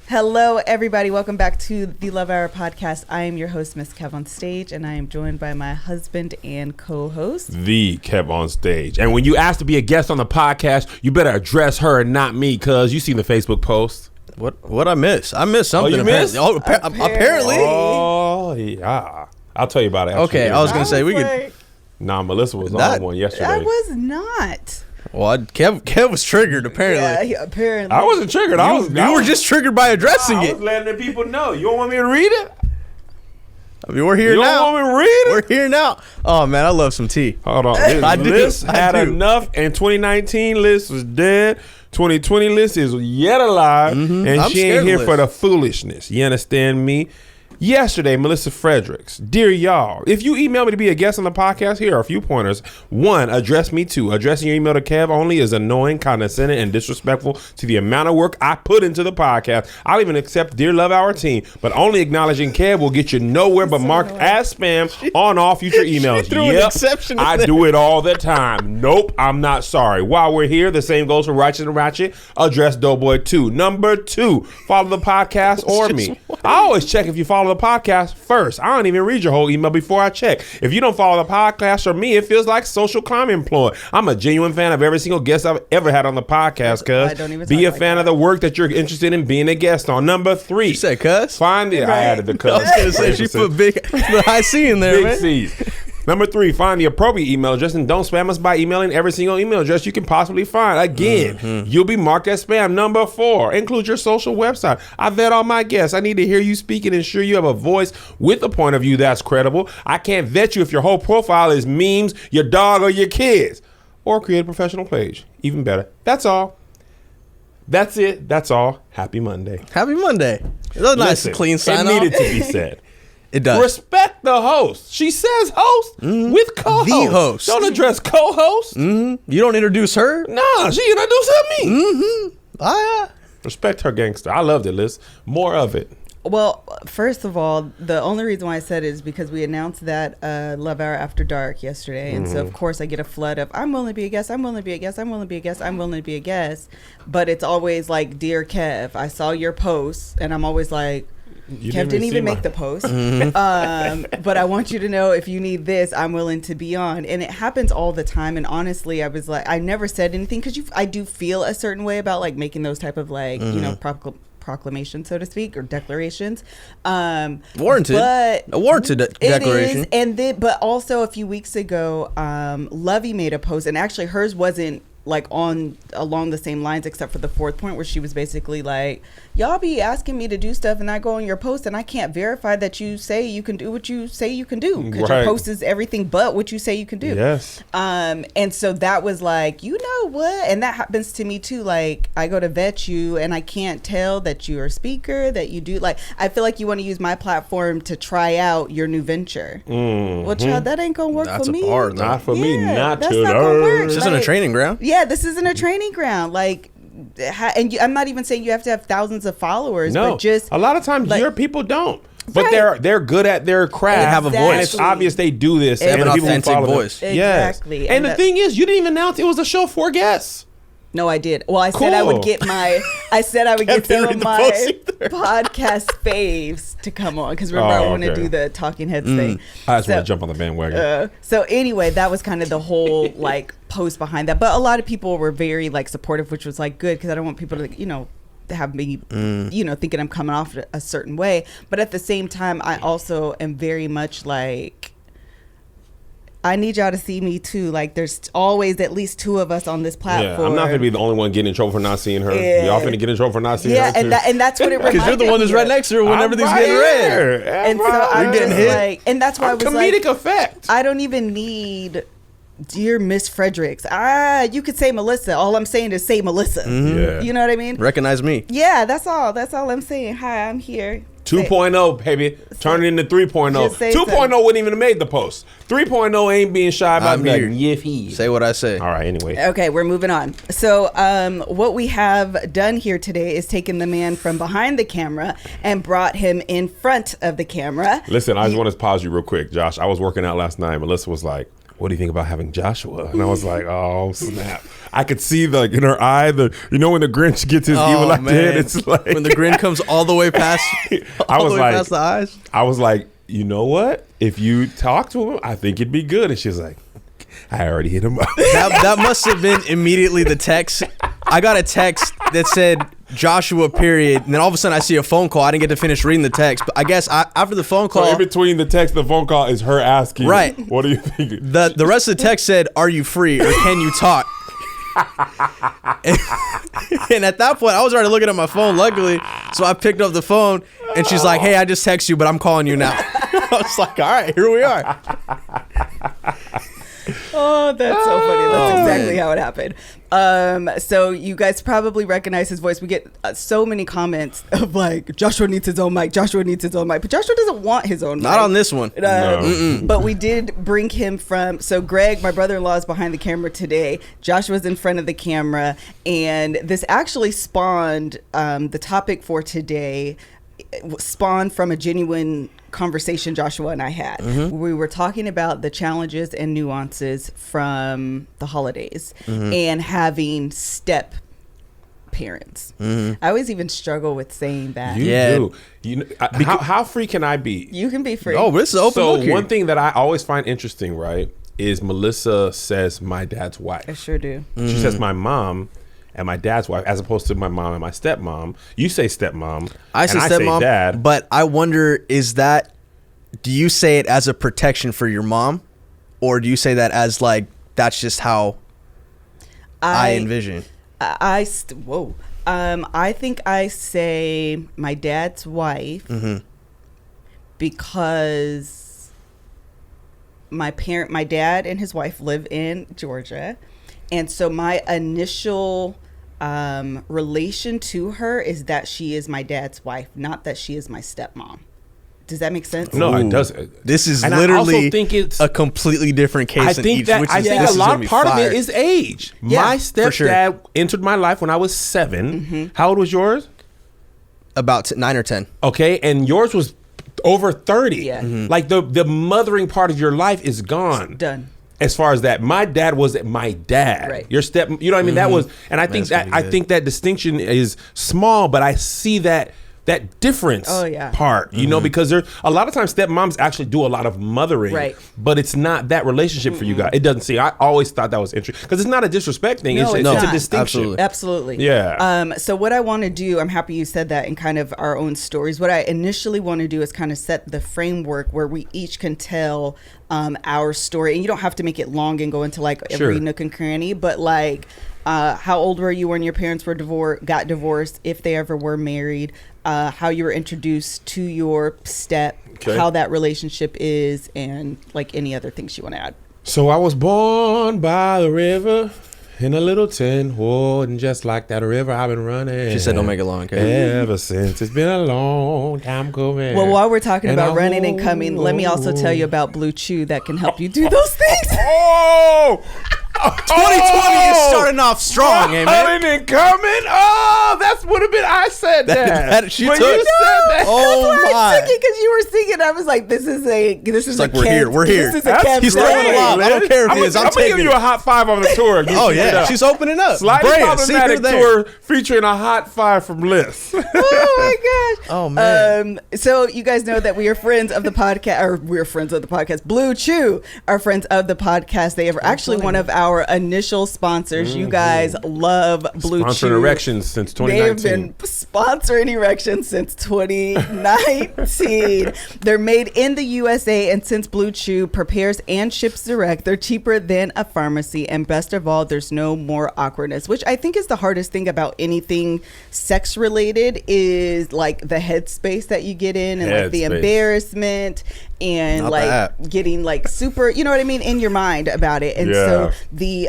Hello, everybody. Welcome back to the Love Hour podcast. I am your host, MrsKevOnStage, and I am joined by my husband and co-host, the Kev on Stage. And when you ask to be a guest on the podcast, you better address her and not me, cuz you seen the Facebook post. What I miss? I missed something. Oh, you missed? Apparently. Oh, yeah. I'll tell you about it. Okay, I was going to say, we could. Nah, Melissa was on one yesterday. I was not. Well, Kev was triggered, apparently. Yeah, apparently. I wasn't triggered. You were just triggered by addressing it. I was letting the people know. You don't want me to read it? I mean, we're here now. You don't want me to read it? We're here now. Oh, man, I love some tea. Hold on. This list had enough, and 2019 list was dead. 2020 list is yet alive, and she ain't here for the foolishness. You understand me? Yesterday, Melissa Fredericks, dear y'all, if you email me to be a guest on the podcast, here are a few pointers. 1, address me. 2, addressing your email to Kev only is annoying, condescending, and disrespectful to the amount of work I put into the podcast. I'll even accept Dear Love Hour team, but only acknowledging Kev will get you nowhere but marked as spam on all future emails. Yep, I do it all the time. Nope, I'm not sorry. While we're here, the same goes for Righteous and Ratchet. Address Doughboy 2. Number 2, follow the podcast or me. I always check if you follow the podcast first. I don't even read your whole email before I check. If you don't follow the podcast or me, it feels like social climb employee. I'm a genuine fan of every single guest I've ever had on the podcast, cuz. Be a fan of the work that you're interested in being a guest on. Number 3. You said cuz? Find it. Right. I added the cuz. I was going to say, she put big high C in there, big man. C's. Number 3, find the appropriate email address and don't spam us by emailing every single email address you can possibly find. Again, you'll be marked as spam. Number 4, include your social website. I vet all my guests. I need to hear you speak and ensure you have a voice with a point of view that's credible. I can't vet you if your whole profile is memes, your dog, or your kids. Or create a professional page. Even better. That's all. That's it. That's all. Happy Monday. Happy Monday. It's a nice, clean sign off. It needed to be said. It does. Respect the host. She says host with co-host. The host. Don't address co-host. You don't introduce her? Nah, she introduced me. Respect her gangster. I loved it, Liz. More of it. Well, first of all, the only reason why I said it is because we announced that Love Hour After Dark yesterday. And so, of course, I get a flood of, I'm willing to be a guest, I'm willing to be a guest, I'm willing to be a guest, I'm willing to be a guest. But it's always like, Dear Kev, I saw your posts, and I'm always like, Kev didn't even make the post. But I want you to know, if you need this, I'm willing to be on. And it happens all the time. And honestly, I was like, I never said anything because I do feel a certain way about like making those type of like, you know, proclamation, so to speak, or declarations. Warranted. But a warranted declaration. It is, and then, but also a few weeks ago, Lovey made a post, and actually hers wasn't like along the same lines, except for the 4th point where she was basically like, y'all be asking me to do stuff and I go on your post and I can't verify that you say you can do what you say you can do, because your post is everything but what you say you can do. Yes. And so that was like, you know what? And that happens to me too. Like, I go to vet you and I can't tell that you're a speaker, that you do, like, I feel like you want to use my platform to try out your new venture. Well, child, that ain't gonna work for me. Not for me. Not that's to not gonna work. This isn't a training ground. Yeah, this isn't a training ground. Like, and I'm not even saying you have to have thousands of followers. No, but just a lot of times your people don't. But right. they're good at their craft. They have a voice. And it's obvious they do this. They have an authentic voice. Exactly. Yes. And the thing is, you didn't even announce it was a show for guests. No, I did. Well, I said I would get my. I said I would get some of my podcast faves to come on, because remember I want to do the talking heads thing. I just want to jump on the bandwagon. So anyway, that was kind of the whole like post behind that. But a lot of people were very like supportive, which was like good, because I don't want people to, you know, have me, you know, thinking I'm coming off a certain way. But at the same time, I also am very much like, I need y'all to see me too. Like, there's always at least 2 of us on this platform. Yeah, I'm not gonna be the only one getting in trouble for not seeing her. Yeah. Y'all finna get in trouble for not seeing her too. and that's what it reminded me. Because you're the one that's right next to her when everything's getting read. And so I'm getting hit. Like, and that's why I was like, comedic effect. I don't even need Dear Miss Fredericks. You could say Melissa. All I'm saying is say Melissa. Yeah. You know what I mean? Recognize me. Yeah, that's all. That's all I'm saying. Hi, I'm here. 2.0, baby. Turn it into 3.0. 2.0 wouldn't even have made the post. 3.0 ain't being shy about me. Say what I say. All right, anyway. Okay, we're moving on. So what we have done here today is taken the man from behind the camera and brought him in front of the camera. Listen, I just want to pause you real quick, Josh. I was working out last night. Melissa was like, what do you think about having Joshua? And I was like, oh, snap. I could see in her eye, when the Grinch gets his evil idea, it's like. When the grin comes all the way past, past the eyes. I was like, you know what? If you talk to him, I think it'd be good. And she's like, I already hit him up. That must have been immediately the text. I got a text that said Joshua period, and then all of a sudden I see a phone call. I didn't get to finish reading the text, but I guess after the phone call, so in between the text and the phone call is her asking, right? What do you think? The rest of the text said, "Are you free or can you talk?" and at that point, I was already looking at my phone. Luckily, so I picked up the phone, and she's like, "Hey, I just texted you, but I'm calling you now." I was like, "All right, here we are." Oh, that's so funny. That's exactly how it happened. So you guys probably recognize his voice. We get so many comments of like, Joshua needs his own mic. Joshua needs his own mic. But Joshua doesn't want his own mic. Not on this one. No. But we did bring him so Greg, my brother-in-law, is behind the camera today. Joshua's in front of the camera. And this actually spawned, the topic for today spawned from a genuine conversation Joshua and I had. We were talking about the challenges and nuances from the holidays and having step parents. I always even struggle with saying that. You do. You know, how free can I be? You can be free. Oh, this is open book So here. one thing that I always find interesting, right, is Melissa says my dad's wife. I sure do. She says my mom and my dad's wife, as opposed to my mom and my stepmom. You say stepmom. I say stepmom, dad. but I wonder, do you say it as a protection for your mom, or do you say that as like, that's just how I envision? I think I say my dad's wife because my dad and his wife live in Georgia. And so my initial relation to her is that she is my dad's wife, not that she is my stepmom. Does that make sense? No, it doesn't. This is and literally I also think it's a completely different case. I think a part of it is age. Yeah, my stepdad entered my life when I was 7. How old was yours? About 9 or 10. Okay, and yours was over 30. Yeah. Like the mothering part of your life is gone. Done. As far as that, my dad was my dad. Right. Your you know what I mean? That was, and I think that distinction is small, but I see that difference part, you know, because there's a lot of times stepmoms actually do a lot of mothering, right, but it's not that relationship for you guys. It doesn't see. I always thought that was interesting because it's not a disrespect thing. No, it's a distinction. Absolutely. Yeah. So what I want to do, I'm happy you said that in kind of our own stories. What I initially want to do is kind of set the framework where we each can tell our story, and you don't have to make it long and go into like every nook and cranny, but like how old were you when your parents were got divorced, if they ever were married, how you were introduced to your step, how that relationship is, and like any other things you want to add. So I was born by the river in a little tin, and just like that river I've been running. She said don't make it long, okay? Ever since. It's been a long time coming. Well, while we're talking about running and coming, let me also tell you about Blue Chew that can help you do those things. 2020 is starting off strong, man. Running and coming. Oh, that's would have been. I said that. She when took. You said that. Oh that's why my! I'm thinking because you were singing. I was like, "This is like we're here. We're here." This is a Kev He's throwing a lot. I don't care if he is. I'm gonna give you a hot 5 on the tour. Oh yeah, she's opening up. Slightly problematic tour featuring a hot 5 from Liz. Oh my gosh. Oh man. So you guys know that we are friends of the podcast, or we're friends of the podcast. Blue Chew are friends of the podcast. They are actually one of our initial sponsors. You guys love Blue Chew. Sponsoring erections since 2019. They have been sponsoring erections since 2019. They're made in the USA, and since Blue Chew prepares and ships direct, they're cheaper than a pharmacy. And best of all, there's no more awkwardness, which I think is the hardest thing about anything sex related, is like the headspace that you get in, and like the embarrassment, and getting like super, you know what I mean, in your mind about it. And so the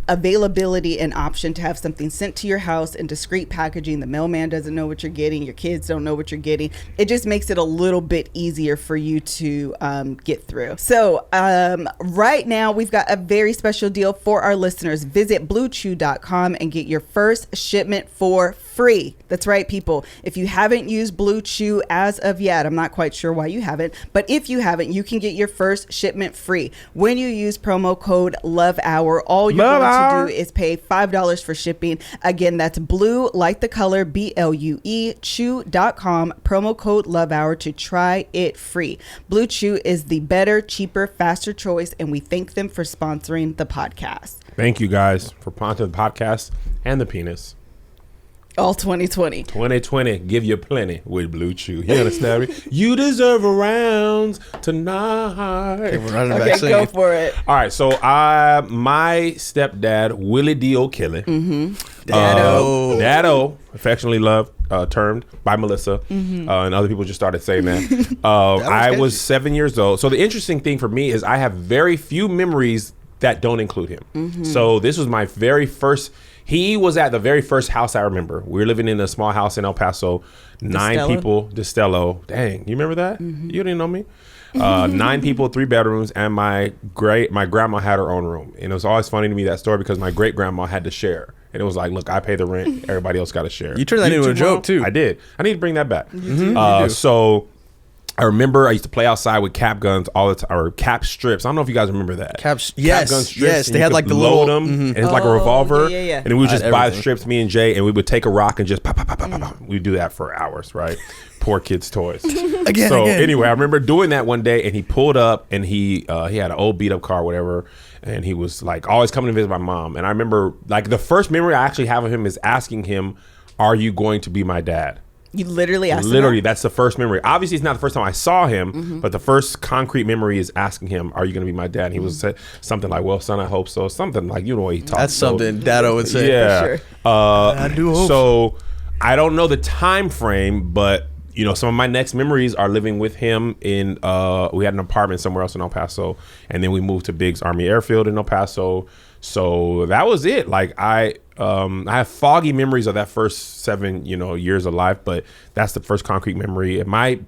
availability and option to have something sent to your house in discreet packaging, the mailman doesn't know what you're getting, your kids don't know what you're getting, it just makes it a little bit easier for you to get through. So right now we've got a very special deal for our listeners. Visit bluechew.com and get your first shipment for free. That's right, people. If you haven't used Blue Chew as of yet, I'm not quite sure why you haven't, but if you haven't, you can get your first shipment free when you use promo code LOVEHOUR. All you're going to do is pay $5 for shipping. Again, that's blue like the color, BLUE, chew.com, promo code LOVEHOUR to try it free. Blue Chew is the better, cheaper, faster choice, and we thank them for sponsoring the podcast. Thank you guys for sponsoring the podcast and the penis. All 2020. 2020, give you plenty with Blue Chew. You understand me? You deserve a rounds tonight. Okay, we're running Okay, back go singing. for it. All right, so my stepdad, Willie D. O'Kelly. Daddo, affectionately loved, termed by Melissa, and other people just started saying that. I was 7 years old. So the interesting thing for me is I have very few memories that don't include him. So this was my very first. He was at the very first house I remember. We were living in a small house in El Paso. 9 people, Destello. Dang, you remember that? You didn't know me? 9 people, 3 bedrooms, and my grandma had her own room. And it was always funny to me, that story, because my great grandma had to share. And it was like, look, I pay the rent. Everybody else got to share. You turned that into a joke too. I did. I need to bring that back. So I remember I used to play outside with cap guns all the time, or cap strips. I don't know if you guys remember that. Cap gun strips. Yes, they had like the load little. them, and it's like a revolver. Yeah. And then we would just buy the everything. strips, me and Jay, and we would take a rock and just pop, pop, pop, pop, pop, pop. We'd do that for hours, right? Poor kids' toys. Again. Anyway, I remember doing that one day, and he pulled up, and he had an old beat up car, whatever, and he was like always coming to visit my mom. And I remember like the first memory I actually have of him is asking him, "Are you going to be my dad?" You literally asked Literally, him that's the first memory. Obviously, it's not the first time I saw him, but the first concrete memory is asking him, "Are you going to be my dad?" And he was said something like, "Well, son, I hope so." Something like, you know what he talks. That's something Daddo would say. Yeah. For sure. I do hope so. I don't know the time frame, but you know, some of my next memories are living with him in. We had an apartment somewhere else in El Paso, and then we moved to Biggs Army Airfield in El Paso. So that was it. Like I have foggy memories of that first 7, years of life, but that's the first concrete memory. And my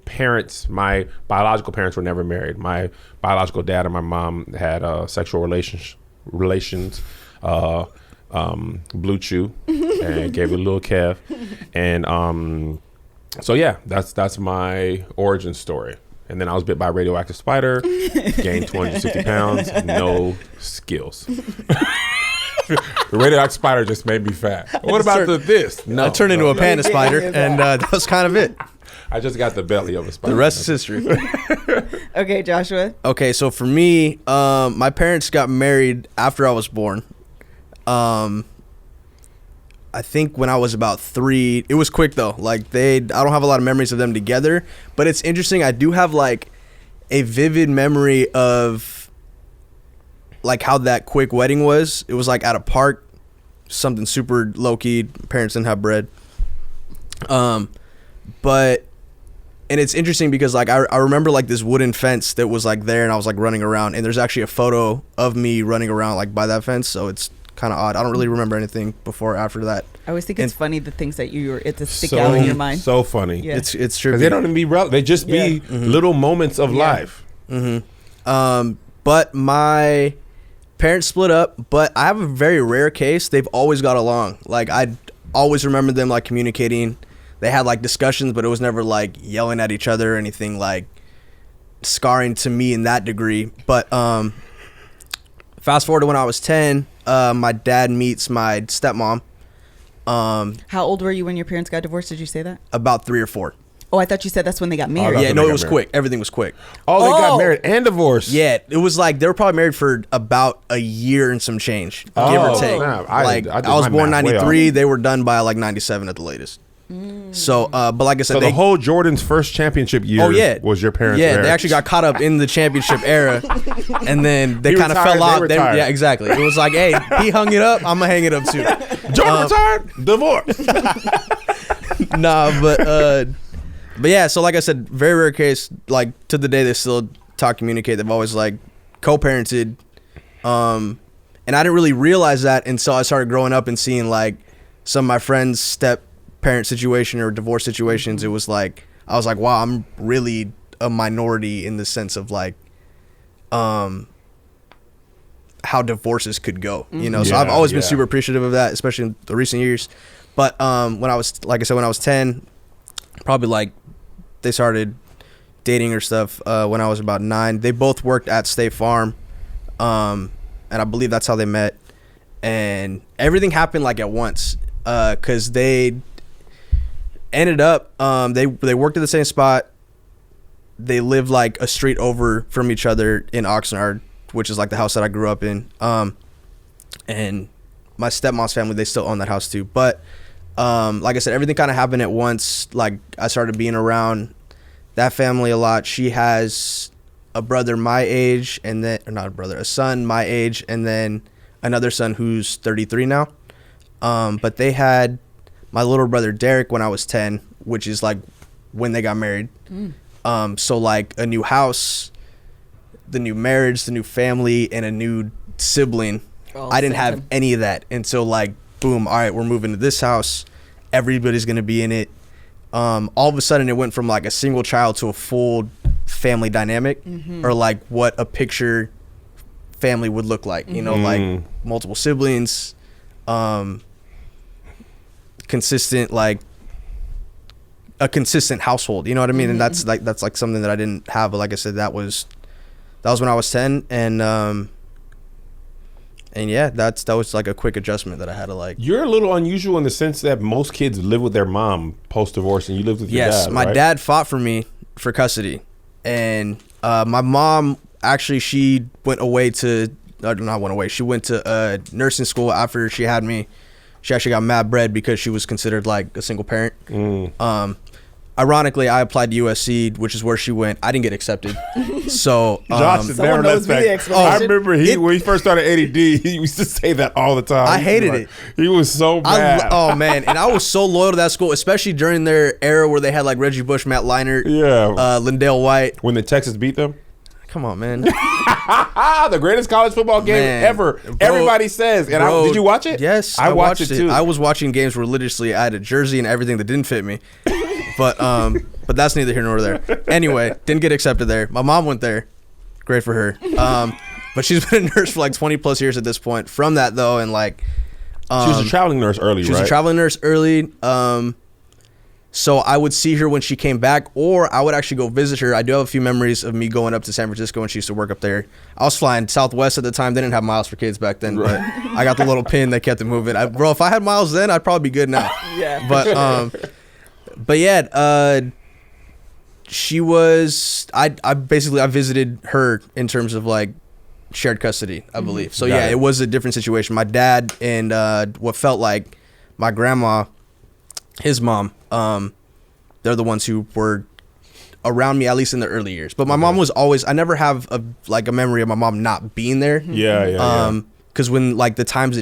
biological parents were never married. My biological dad and my mom had sexual relations, Blue Chew, and gave it a little Kev. And so yeah, that's my origin story. And then I was bit by a radioactive spider, gained 260 pounds, no skills. The radioactive spider just made me fat. What about this? No, I turned into a panda spider, and that was kind of it. I just got the belly of a spider. The rest is history. Okay, Joshua. Okay, so for me, my parents got married after I was born. I think when I was about 3, it was quick though. Like I don't have a lot of memories of them together, but it's interesting. I do have like a vivid memory of like how that quick wedding was. It was like at a park, something super low key. Parents didn't have bread. But and it's interesting because like I remember like this wooden fence that was like there, and I was like running around, and there's actually a photo of me running around like by that fence. So it's kind of odd. I don't really remember anything before or after that. I always think it's funny the things that it stick out in your mind. So funny. Yeah. It's true. They don't even be relevant. They just be little moments of life. But my parents split up, but I have a very rare case. They've always got along. Like I always remember them like communicating. They had like discussions, but it was never like yelling at each other or anything like scarring to me in that degree. But fast forward to when I was 10, my dad meets my stepmom. How old were you when your parents got divorced? Did you say that? About 3 or 4. Oh, I thought you said that's when they got married. Yeah, no, it was quick. Everything was quick. Oh, they got married and divorced. Yeah, it was like they were probably married for about a year and some change, give or take. Snap. I was born 93. They were done by like 97 at the latest. So, but like I said, So the whole Jordan's first championship year was your parents' Yeah, marriage. they actually got caught up in the championship era, and then they kind of fell off. Yeah, exactly. It was like, hey, he hung it up, I'm gonna hang it up too. Jordan retired, divorce. Nah, but yeah. So like I said, very rare case. Like to the day they still talk, communicate. They've always like co-parented, and I didn't really realize that until I started growing up and seeing like some of my friends' step-parent situation or divorce situations. It was like I was like, wow, I'm really a minority in the sense of like, how divorces could go. You know, so I've always been super appreciative of that, especially in the recent years. But when I was, like I said, when I was 10, probably like they started dating or stuff when I was about 9. They both worked at State Farm, and I believe that's how they met. And everything happened like at once, because they ended up they worked at the same spot. They lived like a street over from each other in Oxnard, which is like the house that I grew up in. And my stepmom's family, they still own that house too. But like I said, everything kind of happened at once. Like I started being around that family a lot. She has a brother my age, and then, or not a brother, a son my age, and then another son who's 33 now. But they had my little brother Derek when I was 10, which is like when they got married. So like a new house, the new marriage, the new family, and a new sibling. I didn't have any of that. And so like, boom, all right, we're moving to this house. Everybody's going to be in it. All of a sudden it went from like a single child to a full family dynamic, or like what a picture family would look like, you know, like multiple siblings, consistent, like a consistent household, you know what I mean? And that's like something that I didn't have. But like I said, that was when I was 10, and yeah, that was like a quick adjustment that I had to like. You're a little unusual in the sense that most kids live with their mom post divorce, and you lived with your dad. Yes, my dad fought for me for custody, and my mom actually, she went away to she went to nursing school after she had me. She actually got mad bread because she was considered like a single parent. Ironically, I applied to USC, which is where she went. I didn't get accepted. So Josh is never that fact. I remember when he first started ADD, he used to say that all the time. I hated it. He was so bad. Oh man, and I was so loyal to that school, especially during their era where they had like Reggie Bush, Matt Leinart, Lindale White. When the Texas beat them. Come on, man. The greatest college football game ever. Bro, everybody says. And did you watch it? Yes, I watched it too. I was watching games religiously. I had a jersey and everything that didn't fit me. But that's neither here nor there. Anyway, didn't get accepted there. My mom went there. Great for her. But she's been a nurse for like 20 plus years at this point. From that though, and like she was a traveling nurse early, She was a traveling nurse early. So I would see her when she came back, or I would actually go visit her. I do have a few memories of me going up to San Francisco when she used to work up there. I was flying Southwest at the time. They didn't have miles for kids back then, but I got the little pin that kept it moving. Bro, if I had miles then, I'd probably be good now. Yeah. But yeah, she was. I visited her in terms of like shared custody, I believe. So yeah, it was a different situation. My dad and what felt like my grandma, his mom, they're the ones who were around me, at least in the early years. But my mom was always, I never have a memory of my mom not being there. Yeah. Because when like the times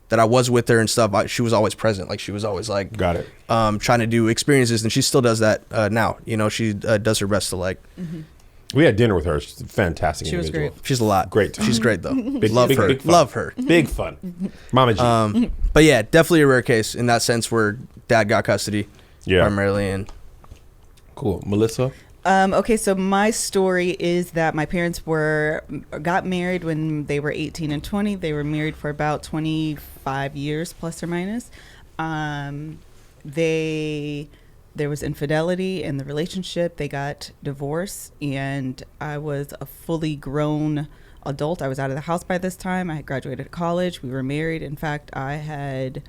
that I was with her and stuff, she was always present. Like she was always like, got it. Trying to do experiences, and she still does that now. You know, she does her best to like. We had dinner with her. She's a fantastic individual. Was great. She's a lot. Great. She's great though. Love her. Big love her. Big fun. Mama G. But yeah, definitely a rare case in that sense where dad got custody primarily. And cool. Melissa? Okay, so my story is that my parents got married when they were 18 and 20. They were married for about 25 years, plus or minus. There was infidelity in the relationship. They got divorced, and I was a fully grown adult. I was out of the house by this time. I had graduated college. We were married. In fact, I had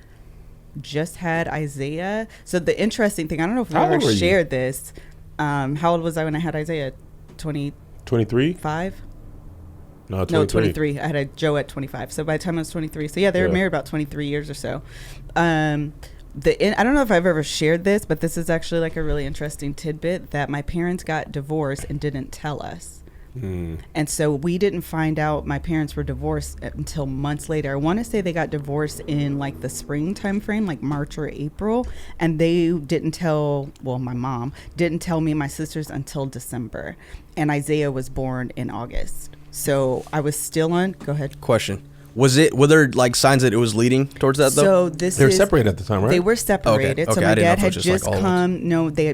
just had Isaiah. So the interesting thing, I don't know if I ever shared this. How old was I when I had Isaiah? 23? 5? No, 23. I had a Joe at 25. So by the time I was 23. So yeah, they were married about 23 years or so. I don't know if I've ever shared this, but this is actually like a really interesting tidbit that my parents got divorced and didn't tell us. And so we didn't find out my parents were divorced until months later. I want to say they got divorced in like the spring time frame, like March or April. And they didn't tell, my mom didn't tell me and my sisters until December. And Isaiah was born in August. So I was still on. Go ahead. Question. Were there like signs that it was leading towards that though? So they were separated at the time, right? They were separated. Okay. So my dad had just come.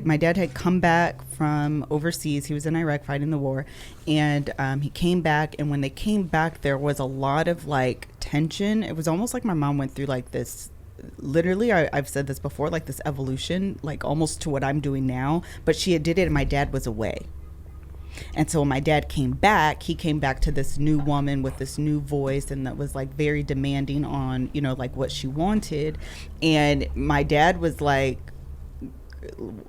My dad had come back from overseas. He was in Iraq fighting the war, and he came back. And when they came back, there was a lot of like tension. It was almost like my mom went through like this literally, I've said this before, like this evolution, like almost to what I'm doing now. But she did it and my dad was away. And so when my dad came back, he came back to this new woman with this new voice, and that was like very demanding on, you know, like what she wanted. And my dad was like,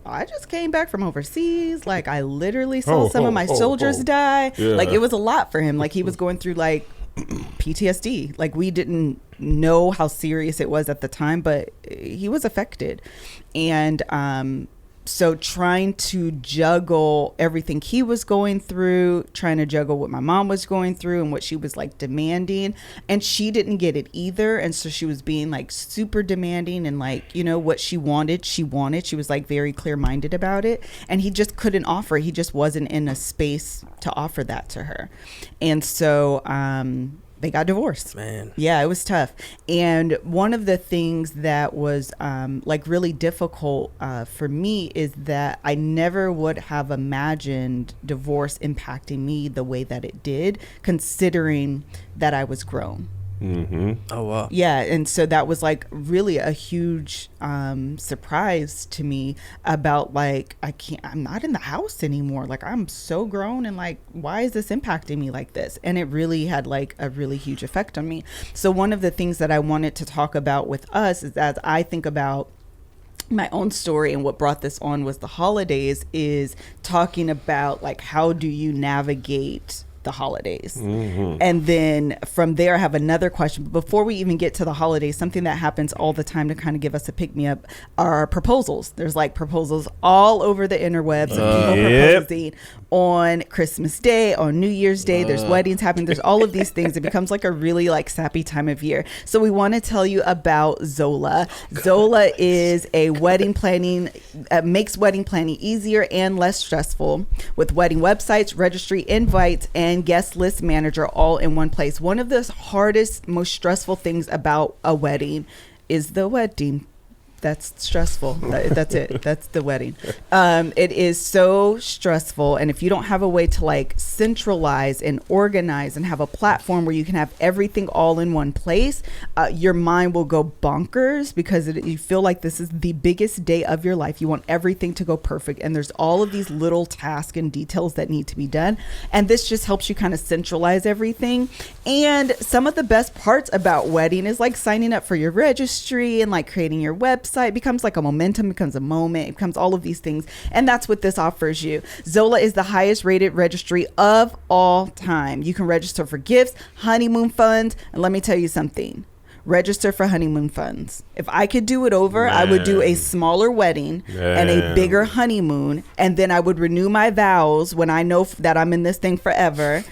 I just came back from overseas. Like, I literally saw some of my soldiers die. Yeah. Like, it was a lot for him. Like, he was going through like PTSD. Like, we didn't know how serious it was at the time, but he was affected. And so trying to juggle everything he was going through, trying to juggle what my mom was going through and what she was like demanding, and she didn't get it either. And so she was being like super demanding, and like, you know, what she wanted. She was like very clear-minded about it, and he just couldn't offer it. He just wasn't in a space to offer that to her. And so they got divorced. Man. Yeah, it was tough. And one of the things that was like really difficult for me is that I never would have imagined divorce impacting me the way that it did, considering that I was grown. Mm-hmm. Oh, wow. Yeah. And so that was like really a huge surprise to me about like, I'm not in the house anymore. Like, I'm so grown, and like, why is this impacting me like this? And it really had like a really huge effect on me. So one of the things that I wanted to talk about with us is, as I think about my own story and what brought this on was the holidays, is talking about like, how do you navigate the holidays? Mm-hmm. And then from there I have another question. But before we even get to the holidays, something that happens all the time to kind of give us a pick-me-up are proposals. There's like proposals all over the interwebs of people proposing on Christmas Day, on New Year's Day. There's weddings happening. There's all of these things. It becomes like a really like sappy time of year. So we want to tell you about Zola. Zola is a wedding planning, makes wedding planning easier and less stressful with wedding websites, registry, invites, and guest list manager all in one place. One of the hardest, most stressful things about a wedding is the wedding. That's stressful. That's it. That's the wedding. It is so stressful. And if you don't have a way to like centralize and organize and have a platform where you can have everything all in one place, your mind will go bonkers, because you feel like this is the biggest day of your life. You want everything to go perfect. And there's all of these little tasks and details that need to be done. And this just helps you kind of centralize everything. And some of the best parts about wedding is like signing up for your registry and like creating your website. It becomes like a momentum, becomes a moment, it becomes all of these things. And that's what this offers you. Zola is the highest rated registry of all time. You can register for gifts, honeymoon funds, and let me tell you something. Register for honeymoon funds. If I could do it over, I would do a smaller wedding and a bigger honeymoon, and then I would renew my vows when I know that I'm in this thing forever,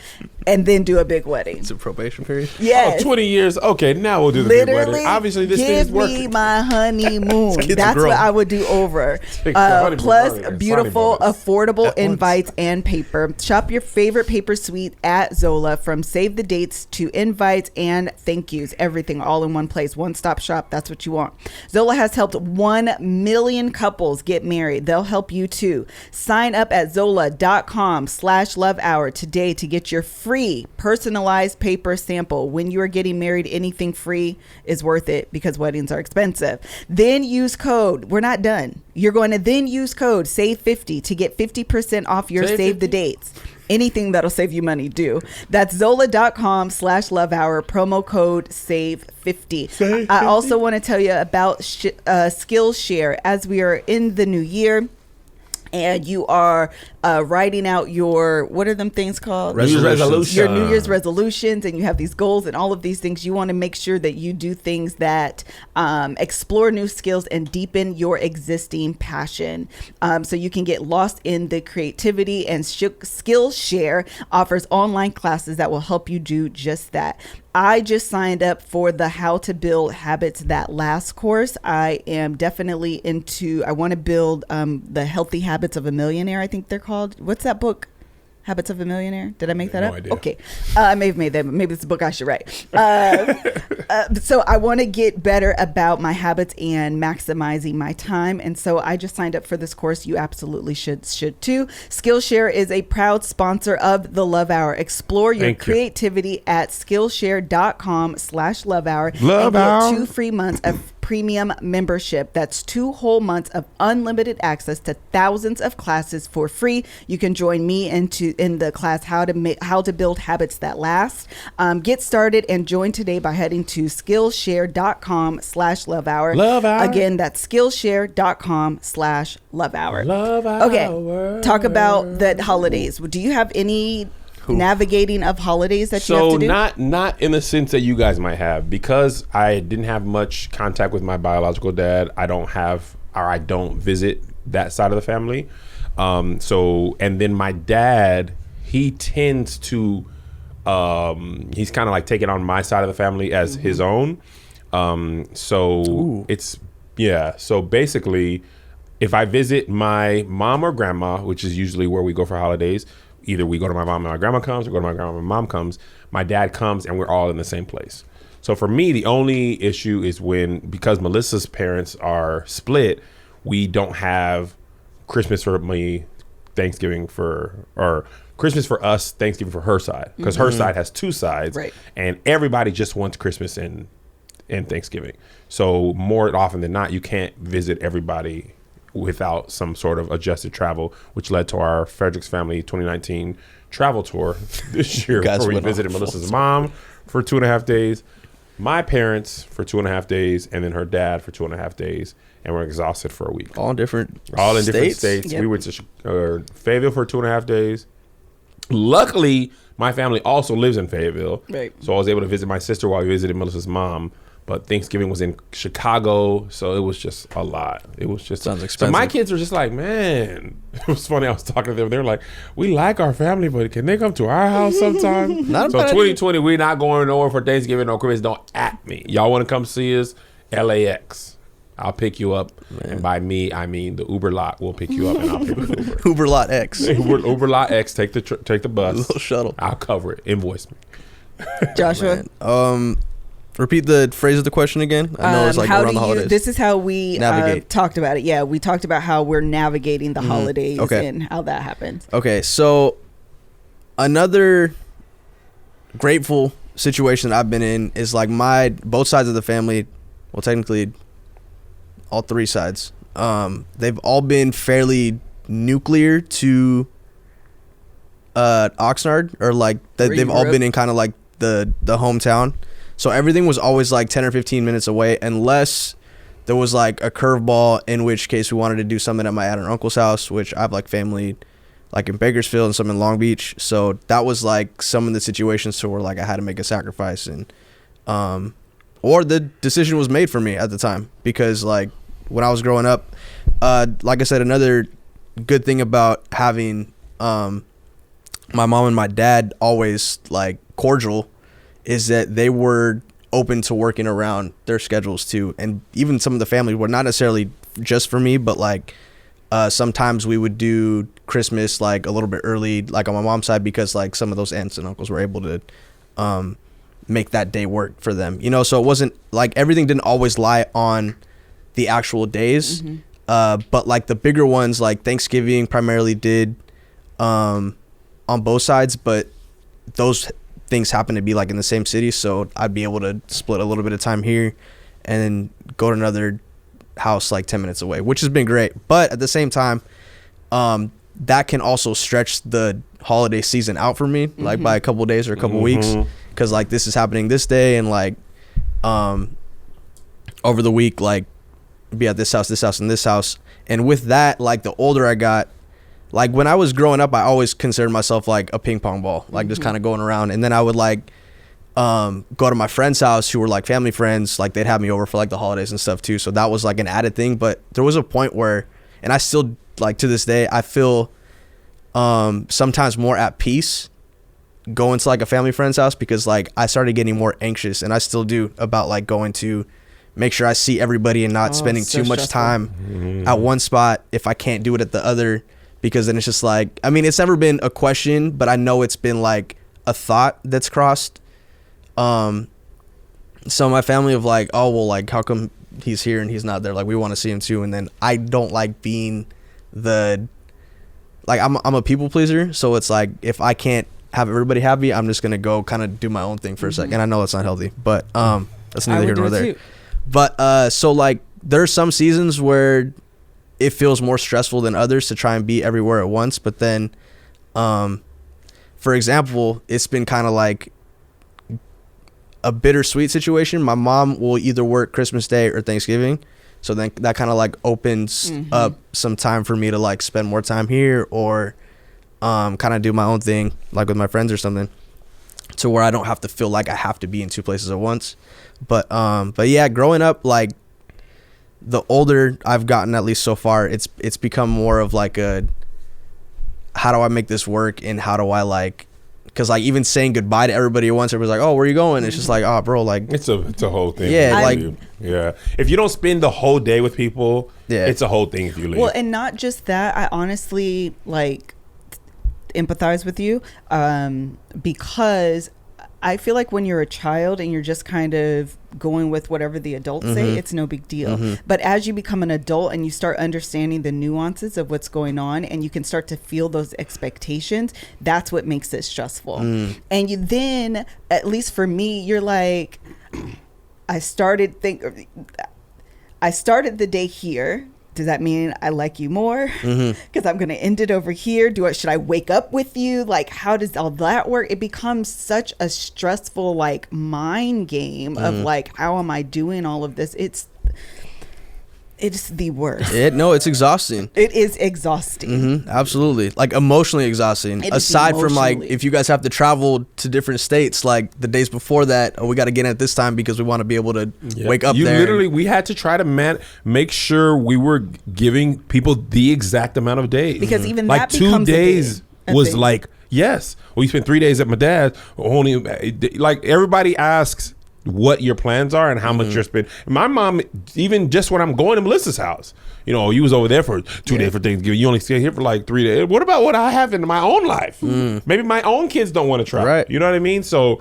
and then do a big wedding. It's a probation period? Yes. Oh, 20 years. Okay, now we'll do the big wedding. Obviously, this thing is working. Give me my honeymoon. That's what I would do over. Plus, beautiful, affordable invites and paper. Shop your favorite paper suite at Zola, from save the dates to invites and thank yous. Everything all in one place. One-stop shop. That's what you want. Zola has helped 1 million couples get married. They'll help you too. Sign up at zola.com/lovehour today to get your free personalized paper sample. When you are getting married, anything free is worth it, because weddings are expensive. Then use code. We're not done. You're going to then use code SAVE50 to get 50% off your Save the Dates. Anything that'll save you money, do. That's zola.com/lovehour, promo code SAVE50. I also want to tell you about Skillshare. As we are in the new year, and you are writing out your, what are them things called? Resolutions. Your New Year's resolutions, and you have these goals and all of these things. You want to make sure that you do things that explore new skills and deepen your existing passion. So you can get lost in the creativity, and Skillshare offers online classes that will help you do just that. I just signed up for the How to Build Habits That Last course. I am definitely I want to build the Healthy Habits of a Millionaire, I think they're called. What's that book? Habits of a Millionaire? Did I make that up? Idea. Okay. I may have made that. Maybe it's a book I should write. So I want to get better about my habits and maximizing my time. And so I just signed up for this course. You absolutely should too. Skillshare is a proud sponsor of the Love Hour. Explore your creativity at Skillshare.com/lovehour. Love Hour. Get 2 free months of Premium membership. That's 2 whole months of unlimited access to thousands of classes for free. You can join me in the class how to build habits that last. Get started and join today by heading to Skillshare.com/lovehour. Love hour. Again, that's Skillshare.com/lovehour. Love hour. Okay, talk about the holidays. Do you have any navigating of holidays that you have to do? So not in the sense that you guys might have, because I didn't have much contact with my biological dad. I don't visit that side of the family. And then my dad, he tends to, he's kind of like taking on my side of the family as his own. So basically, if I visit my mom or grandma, which is usually where we go for holidays, either we go to my mom and my grandma comes, or go to my grandma and my mom comes, my dad comes, and we're all in the same place. So for me, the only issue is because Melissa's parents are split, we don't have Christmas for me, Thanksgiving or Christmas for us, Thanksgiving for her side, because her side has 2 sides, right, and everybody just wants Christmas and Thanksgiving. So more often than not, you can't visit everybody without some sort of adjusted travel, which led to our Frederick's Family 2019 travel tour this year, where we visited Melissa's mom for 2.5 days, my parents for 2.5 days, and then her dad for 2.5 days, and we're exhausted for a week. All in different states. Yep. We went to Fayetteville for 2.5 days. Luckily, my family also lives in Fayetteville, right, so I was able to visit my sister while we visited Melissa's mom. But Thanksgiving was in Chicago, so it was just a lot. It was just sounds expensive. So my kids were just like, man, it was funny. I was talking to them. They were like, we like our family, but can they come to our house sometime? So 2020, we're not going nowhere for Thanksgiving or Christmas. Don't at me. Y'all want to come see us? LAX. I'll pick you up. Man. And by me, I mean the Uber lot will pick you up, and I'll pick you up. Uber lot X. Uber lot X. Take the bus. A little shuttle. I'll cover it. Invoice me. Joshua. Repeat the phrase of the question again. I know it's like around the holidays. This is how we talked about it. Yeah, we talked about how we're navigating the holidays and how that happens. Okay, so another grateful situation that I've been in is like both sides of the family, well, technically all 3 sides, they've all been fairly nuclear to Oxnard, or like they've all been in kind of like the hometown. So everything was always like 10 or 15 minutes away, unless there was like a curveball, in which case we wanted to do something at my aunt and uncle's house, which I have like family like in Bakersfield and some in Long Beach. So that was like some of the situations to where like I had to make a sacrifice, and or the decision was made for me at the time, because like when I was growing up, like I said, another good thing about having my mom and my dad always like cordial is that they were open to working around their schedules too. And even some of the family were not necessarily just for me, but like sometimes we would do Christmas like a little bit early, like on my mom's side, because like some of those aunts and uncles were able to make that day work for them, you know. So it wasn't like everything didn't always lie on the actual days, but like the bigger ones like Thanksgiving primarily did on both sides, but those things happen to be like in the same city, so I'd be able to split a little bit of time here and then go to another house like 10 minutes away, which has been great. But at the same time, that can also stretch the holiday season out for me, like by a couple of days or a couple of weeks, because like this is happening this day, and like over the week like be at this house and this house. And with that, like the older I got, like when I was growing up, I always considered myself like a ping pong ball, like just kind of going around. And then I would like go to my friend's house who were like family friends, like they'd have me over for like the holidays and stuff too. So that was like an added thing. But there was a point where, and I still like to this day, I feel sometimes more at peace going to like a family friend's house, because like I started getting more anxious, and I still do, about like going to make sure I see everybody and not spending too much time at one spot if I can't do it at the other. Because then it's just like, I mean, it's never been a question, but I know it's been like a thought that's crossed. So my family of like, oh, well, like, how come he's here and he's not there? Like, we want to see him too. And then I don't like being I'm a people pleaser. So it's like, if I can't have everybody happy, I'm just going to go kind of do my own thing for a second. I know that's not healthy, but that's neither here nor there. But so like there are some seasons where it feels more stressful than others to try and be everywhere at once. But then, for example, it's been kind of like a bittersweet situation. My mom will either work Christmas Day or Thanksgiving. So then that kind of like opens up some time for me to like spend more time here or kind of do my own thing, like with my friends or something, to where I don't have to feel like I have to be in two places at once. But yeah, growing up, like the older I've gotten, at least so far, it's become more of like a, how do I make this work, and how do I like, because like even saying goodbye to everybody at once, everybody's like, oh, where are you going? It's just like, oh, bro, like it's a whole thing. Yeah, like yeah. If you don't spend the whole day with people, it's a whole thing if you leave. Well, and not just that, I honestly like empathize with you, because I feel like when you're a child and you're just kind of going with whatever the adults say, it's no big deal. But as you become an adult and you start understanding the nuances of what's going on, and you can start to feel those expectations, that's what makes it stressful. And you then, at least for me, you're like, I started the day here. Does that mean I like you more? Because I'm going to end it over here. Should I wake up with you? Like, how does all that work? It becomes such a stressful, like, mind game of like, how am I doing all of this? It's the worst. It's exhausting. It is exhausting. Absolutely. Like emotionally exhausting. Aside from like, if you guys have to travel to different states, like the days before that, we got to get in at this time because we want to be able to wake up there. We had to try to make sure we were giving people the exact amount of days. Because even like that becomes 2 days was like, yes. We spent 3 days at my dad's. Only like everybody asks what your plans are and how much you're spending. My mom, even just when I'm going to Melissa's house, you was over there for 2 days for Thanksgiving. You only stay here for like 3 days. What about what I have in my own life? Maybe my own kids don't want to travel. Right. You know what I mean? So,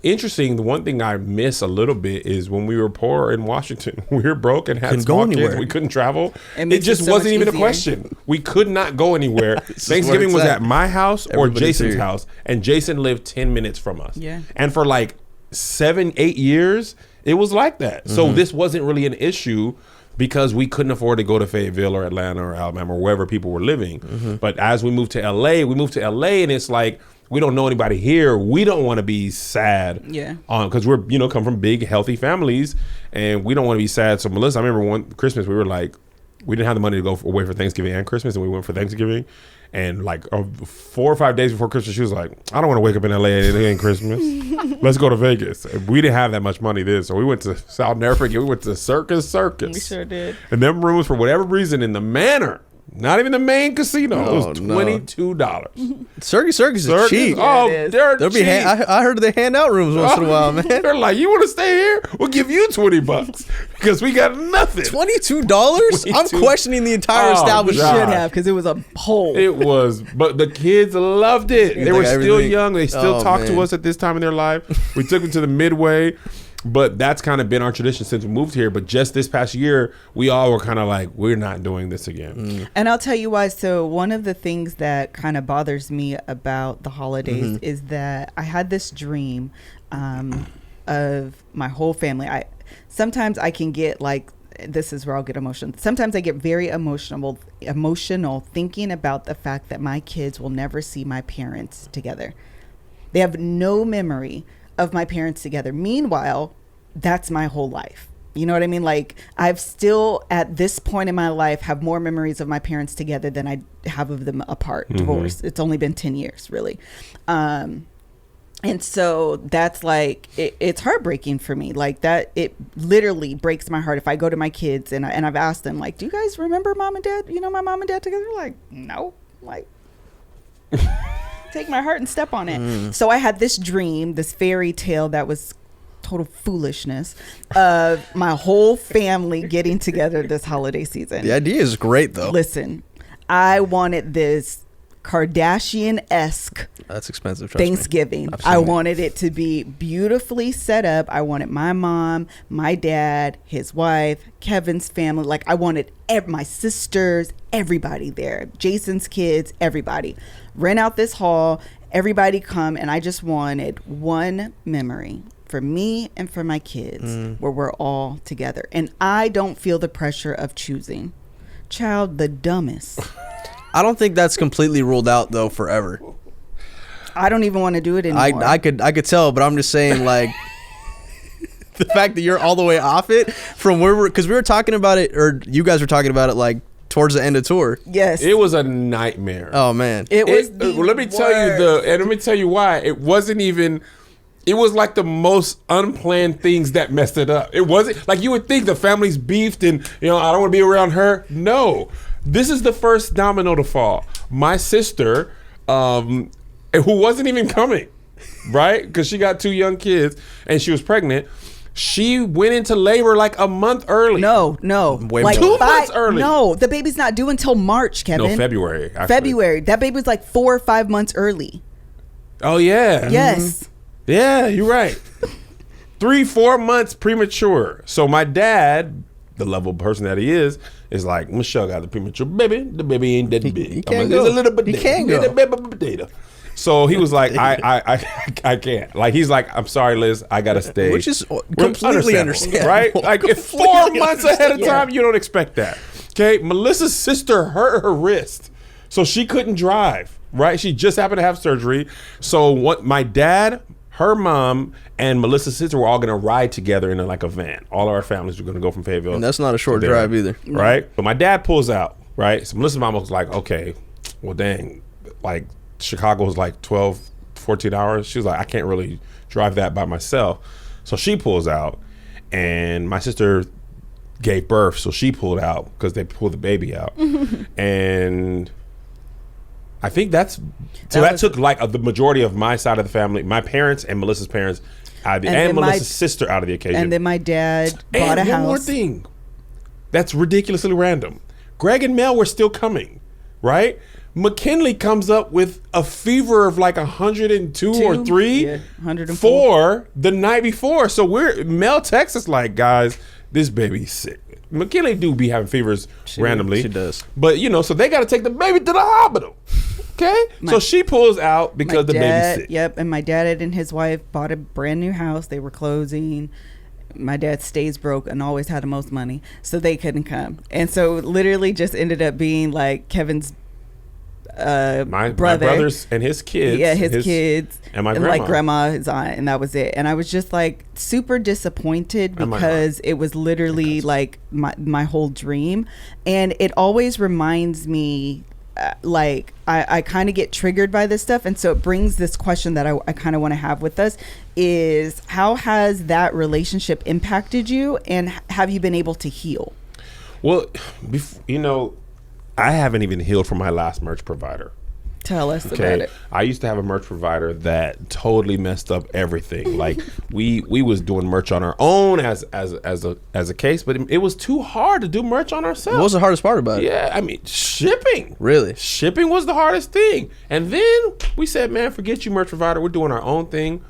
interesting. The one thing I miss a little bit is when we were poor in Washington, we were broke and had small kids. We couldn't travel. It just wasn't even a question. We could not go anywhere. Thanksgiving was at my house or Jason's house, and Jason lived 10 minutes from us. Yeah. And for like 7-8 years it was like that. So this wasn't really an issue because we couldn't afford to go to Fayetteville or Atlanta or Alabama or wherever people were living. But as we moved to LA, and it's like, we don't know anybody here. We don't want to be sad. Yeah. Because we're, come from big, healthy families, and we don't want to be sad. So Melissa, I remember one Christmas, we were like, we didn't have the money to go away for Thanksgiving and Christmas, and we went for Thanksgiving. And like 4 or 5 days before Christmas, she was like, I don't want to wake up in LA and it ain't Christmas. Let's go to Vegas. And we didn't have that much money then. So we went to South Africa. We went to Circus. We sure did. And them rooms, for whatever reason, in the Manor, not even the main casino, it was $22. Circus is cheap. Oh, they're cheap. I heard they hand out rooms once in a while, man. They're like, you want to stay here? We'll give you $20 because we got nothing. $22? I'm questioning the entire establishment. Should have, because it was a hole. It was, but the kids loved it. They were still young. They still talk to us at this time in their life. We took them to the Midway. But that's kind of been our tradition since we moved here. But just this past year, we all were kind of like, we're not doing this again. And I'll tell you why. So one of the things that kind of bothers me about the holidays is that I had this dream of my whole family. Sometimes I can get like, this is where I'll get emotional. Sometimes I get very emotional thinking about the fact that my kids will never see my parents together. They have no memory of my parents together. Meanwhile, that's my whole life. You know what I mean? Like, I've still, at this point in my life, have more memories of my parents together than I have of them apart, divorced. It's only been 10 years, really. And so that's like, it's heartbreaking for me. Like that, it literally breaks my heart if I go to my kids and I've asked them, like, do you guys remember mom and dad? My mom and dad together? Like, no. Like, take my heart and step on it. So I had this dream, this fairy tale that was total foolishness of my whole family getting together this holiday season. The idea is great, though. Listen, I wanted this Kardashian-esque that's expensive Thanksgiving. I wanted it to be beautifully set up. I wanted my mom, my dad, his wife, Kevin's family. Like, I wanted my sisters, everybody there, Jason's kids, everybody. Rent out this hall, everybody come, and I just wanted one memory for me and for my kids, where we're all together. And I don't feel the pressure of choosing. Child, the dumbest. I don't think that's completely ruled out though forever. I don't even want to do it anymore. I could tell, but I'm just saying, like, the fact that you're all the way off it from where because we were talking about it, or you guys were talking about it, like towards the end of tour. Yes, it was a nightmare. Oh man, it was. Let me tell you why. It wasn't even. It was like the most unplanned things that messed it up. It wasn't like you would think the family's beefed and I don't want to be around her. No, this is the first domino to fall. My sister, who wasn't even coming, right? Because she got 2 young kids and she was pregnant. She went into labor like a month early. No. Like 2 months early. No, the baby's not due until March, Kevin. No, February. Actually. February. That baby was like 4 or 5 months early. Oh, yeah. Yes. Yeah, you're right. 3-4 months premature. So my dad, the level person that he is like, Michelle got the premature baby. The baby ain't that big. He can't go. It's a little bit. He can't go. It's a baby potato. So he was like, I can't. Like, he's like, I'm sorry, Liz, I gotta stay. Which is completely understandable, right? Like, if 4 months ahead of time, you don't expect that. Okay, Melissa's sister hurt her wrist, so she couldn't drive. Right? She just happened to have surgery. So what? My dad, her mom, and Melissa's sister were all gonna ride together in a van. All of our families were gonna go from Fayetteville. And that's not a short drive either, right? But my dad pulls out. Right? So Melissa's mom was like, okay, well, dang, like. Chicago was like 12, 14 hours. She was like, I can't really drive that by myself. So she pulls out, and my sister gave birth, so she pulled out because they pulled the baby out. And I think that took like the majority of my side of the family, my parents and Melissa's parents, and Melissa's sister out of the occasion. And then my dad bought a house. One more thing that's ridiculously random. Greg and Mel were still coming, right? McKinley comes up with a fever of like 102 or 3, 104 the night before. So Mel texts us like, guys, this baby's sick. McKinley do be having fevers randomly. She does. But so they got to take the baby to the hospital. Okay? So she pulls out because the baby's sick. Yep. And my dad and his wife bought a brand new house. They were closing. My dad stays broke and always had the most money, so they couldn't come. And so literally just ended up being like Kevin's my brothers and his kids, his kids, and my grandma. Like grandma, his aunt, and that was it. And I was just like super disappointed because it was literally like my whole dream, and it always reminds me like I kind of get triggered by this stuff, and so it brings this question that I kind of want to have with us is, how has that relationship impacted you, and have you been able to heal? Well, I haven't even healed from my last merch provider. Tell us about it. I used to have a merch provider that totally messed up everything. Like we was doing merch on our own as a case, but it was too hard to do merch on ourselves. What was the hardest part about it? Yeah, I mean, shipping. Really? Shipping was the hardest thing. And then we said, man, forget you, merch provider. We're doing our own thing.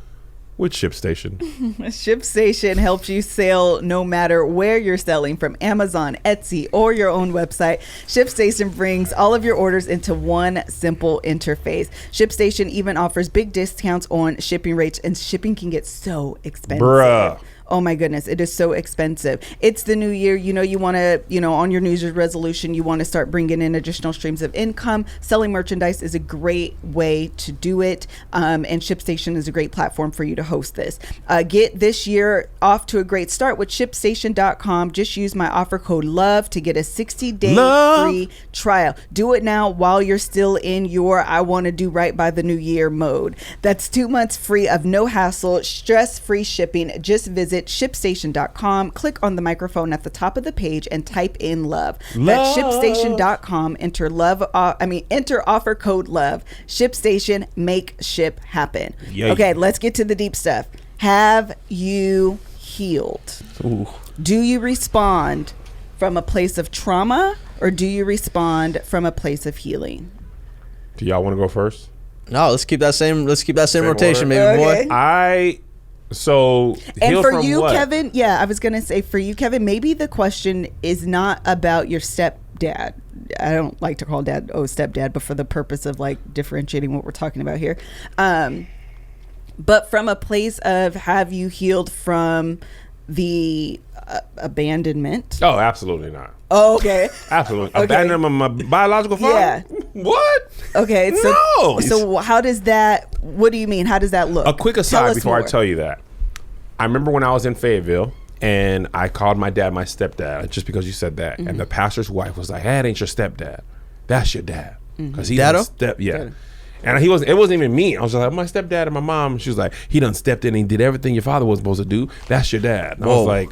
With ShipStation. ShipStation helps you sell no matter where you're selling, from Amazon, Etsy, or your own website. ShipStation brings all of your orders into one simple interface. ShipStation even offers big discounts on shipping rates, and shipping can get so expensive. Bruh. Oh my goodness, it is so expensive. It's the new year. You want to, on your New Year's resolution, you want to start bringing in additional streams of income. Selling merchandise is a great way to do it. And ShipStation is a great platform for you to host this. Get this year off to a great start with ShipStation.com. Just use my offer code LOVE to get a 60-day free trial. Do it now while you're still in your I want to do right by the new year mode. That's 2 months free of no hassle, stress-free shipping. Just visit ShipStation.com, click on the microphone at the top of the page, and type in love. That's ShipStation.com. Enter offer code LOVE. ShipStation, make ship happen. Yay. Okay, let's get to the deep stuff. Have you healed? Ooh. Do you respond from a place of trauma, or do you respond from a place of healing? Do y'all want to go first? No, let's keep that same rotation, order. Baby Okay. boy. And for you, what? Kevin, I was going to say, for you, Kevin, maybe the question is not about your stepdad. I don't like to call dad stepdad, but for the purpose of like differentiating what we're talking about here, But from a place of, have you healed from the abandonment? Oh, absolutely not. Oh, okay. Absolutely. Okay. Abandonment of my biological father? Yeah. What? Okay. So, No. So how does that, what do you mean? How does that look? A quick Tell aside us before I more. tell you that. I remember when I was in Fayetteville and I called my dad my stepdad just because you said that. And the pastor's wife was like, hey, that ain't your stepdad. That's your dad. Because he done Dado? And it wasn't even me. I was just like, my stepdad and my mom. She was like, he done stepped in and he did everything your father was supposed to do. That's your dad. And I was like,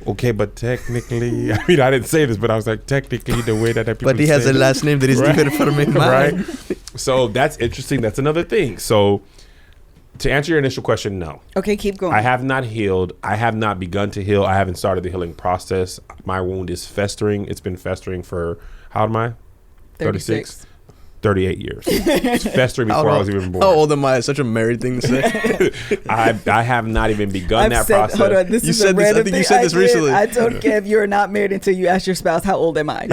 okay, but technically, I mean, I didn't say this, but I was like, technically, the way that people But he has a it, last name that is different from mine. right? So that's interesting. That's another thing. So to answer your initial question, no. Okay, keep going. I have not healed. I have not begun to heal. I haven't started the healing process. My wound is festering. It's been festering for, how old am I? 36. 38 years. It's festering before I was even born. How old am I? It's such a married thing to say. I have not even begun that process. Hold on, this You is said a this- I random think you thing said this did. recently. I told Kev, you're not married until you ask your spouse, how old am I?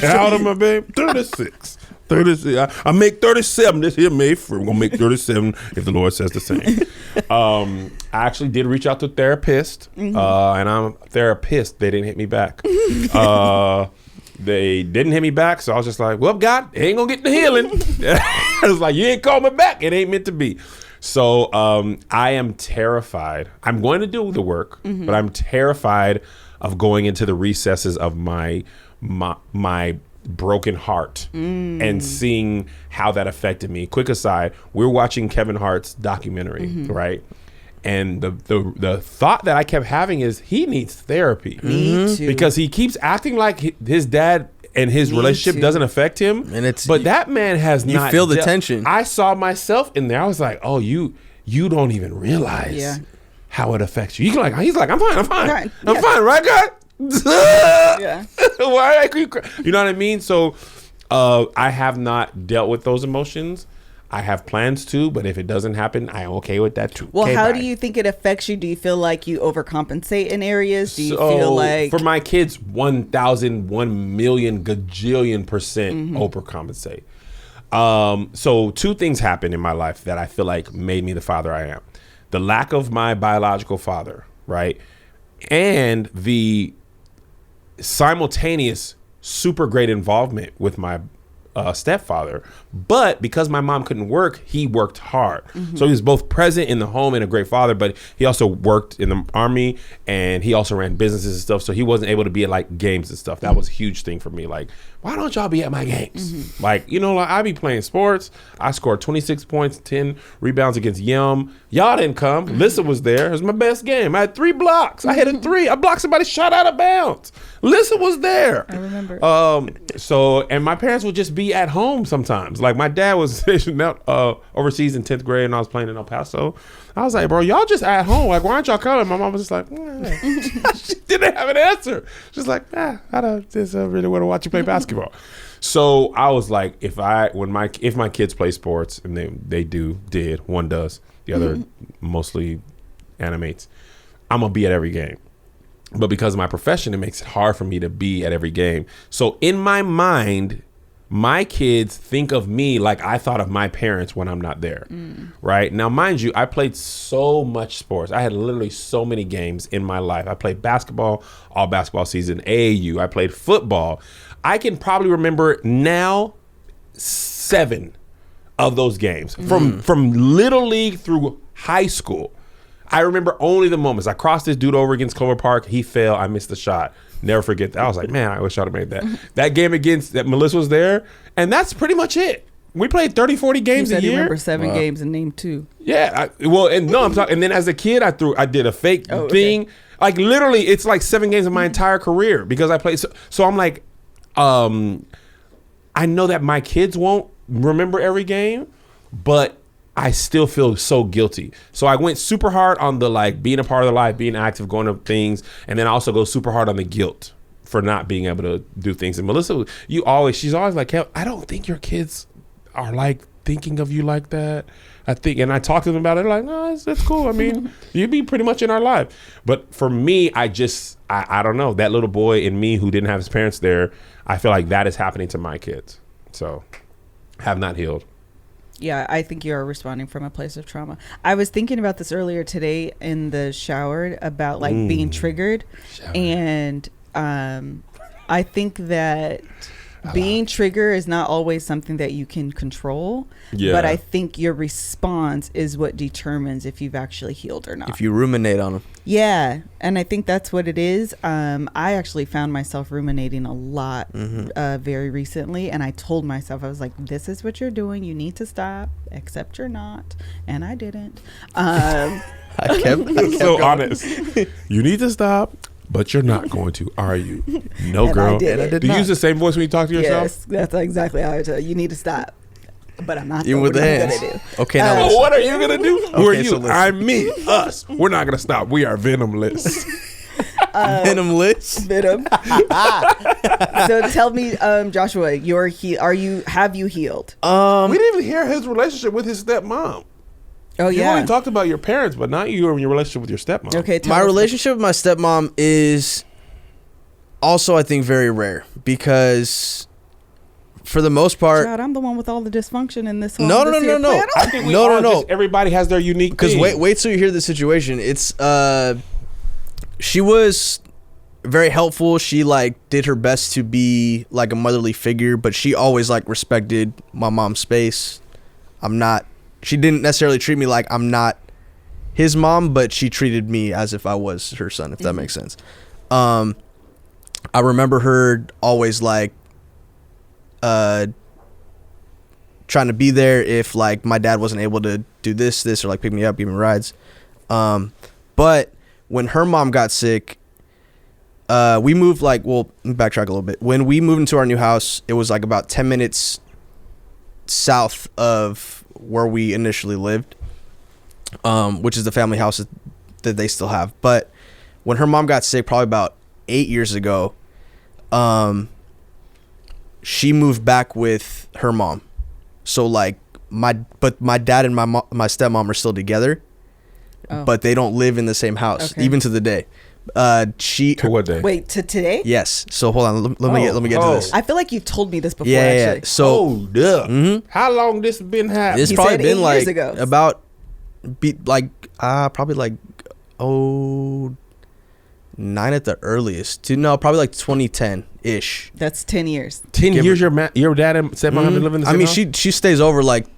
How old am I, babe? 36. 36. I make 37 this here May 1st. We're going to make 37 if the Lord says the same. I actually did reach out to a therapist, and I'm a therapist. They didn't hit me back. They didn't hit me back, so I was just like, well, God, it ain't going to get the healing. I was like, you ain't called me back. It ain't meant to be. So I am terrified. I'm going to do the work, but I'm terrified of going into the recesses of my broken heart and seeing how that affected me. Quick aside, we're watching Kevin Hart's documentary, right? And the thought that I kept having is he needs therapy. Me too. Because he keeps acting like his dad and his relationship doesn't affect him. And but that man has you not feel the dealt- tension. I saw myself in there. I was like, oh, you don't even realize how it affects you. He's like, I'm fine. I'm fine, right, God? Yeah. Why I keep crying? You know what I mean? So I have not dealt with those emotions. I have plans to, but if it doesn't happen, I'm okay with that too. Well, okay, how bye. do you think it affects you? Do you feel like you overcompensate in areas? Do you feel like... For my kids, 1,000, 1 million, gajillion % overcompensate. So 2 things happened in my life that I feel like made me the father I am. The lack of my biological father, right? And the simultaneous super great involvement with my stepfather, but because my mom couldn't work, he worked hard. So he was both present in the home and a great father, but he also worked in the army and he also ran businesses and stuff. So he wasn't able to be at like games and stuff. That was a huge thing for me. Like, why don't y'all be at my games? Like, you know, like I be playing sports. I scored 26 points, 10 rebounds against Yum. Y'all didn't come. Lissa was there. It was my best game. I had 3 blocks. I hit a 3. I blocked somebody shot out of bounds. Lissa was there. I remember. So, and my parents would just be at home sometimes. Like my dad was stationed out overseas in 10th grade and I was playing in El Paso. I was like, bro, y'all just at home. Like, why aren't y'all coming? My mom was just like, she didn't have an answer. She's like, I don't just really want to watch you play basketball. So I was like, if my kids play sports, and they did, one does, the other mostly animates, I'm gonna be at every game. But because of my profession, it makes it hard for me to be at every game. So in my mind, my kids think of me like I thought of my parents when I'm not there, right? Now, mind you, I played so much sports. I had literally so many games in my life. I played basketball, all basketball season, AAU. I played football. I can probably remember now 7 of those games from little league through high school. I remember only the moments. I crossed this dude over against Clover Park. He fell. I missed the shot. Never forget that. I was like, man, I wish I'd have made that. That game against that Melissa was there. And that's pretty much it. We played 30, 40 games you a said year. You remember 7 games and named 2. Yeah. I'm talking. And then as a kid, I did a fake thing. Like literally, it's like 7 games of my entire career because I played. So I'm like, I know that my kids won't remember every game, but I still feel so guilty. So I went super hard on the like being a part of the life, being active, going to things, and then I also go super hard on the guilt for not being able to do things. And Melissa, she's always like, Kev, I don't think your kids are like thinking of you like that. I think, and I talk to them about it, like, no, that's cool. I mean, you'd be pretty much in our life. But for me, I don't know, that little boy in me who didn't have his parents there, I feel like that is happening to my kids. So have not healed. Yeah, I think you are responding from a place of trauma. I was thinking about this earlier today in the shower about like being triggered. And I think that being triggered is not always something that you can control. Yeah. But I think your response is what determines if you've actually healed or not. If you ruminate on them. Yeah. And I think that's what it is. I actually found myself ruminating a lot very recently. And I told myself, I was like, this is what you're doing. You need to stop, except you're not. And I didn't. I kept so going. Honest. You need to stop. But you're not going to, are you? No, and girl. Do you use the same voice when you talk to yourself? Yes, that's exactly how I tell you. You need to stop. But I'm not. Even with the hands. Okay, now what are you gonna do? Who are you? So I'm me. Us. We're not gonna stop. We are venomless. Venomless. Venom. So tell me, Joshua, have you healed? We didn't even hear his relationship with his stepmom. Oh, you only talked about your parents, but not you and your relationship with your stepmom. Okay, my relationship with my stepmom is also, I think, very rare because, for the most part, God, I'm the one with all the dysfunction in this. No. I think no. Everybody has their unique. Because wait till you hear the situation. It's she was very helpful. She like did her best to be like a motherly figure, but she always like respected my mom's space. She didn't necessarily treat me like I'm not his mom, but she treated me as if I was her son, if that makes sense. I remember her always like trying to be there if like my dad wasn't able to do this or like pick me up, give me rides. But when her mom got sick, we moved let me backtrack a little bit. When we moved into our new house, it was like about 10 minutes south of where we initially lived, which is the family house that they still have. But when her mom got sick, probably about 8 years ago, she moved back with her mom. So like my dad and my stepmom are still together, but they don't live in the same house, even to the day. To what day? Wait, to today? Yes. So hold on. Let me get to this. I feel like you've told me this before. Yeah. Actually. So, how long this been happening? It's probably been like about, probably like 9 at the earliest. Probably like 2010 ish. That's 10 years. 10 years. Your dad and stepmom have been living in the same house? She stays over like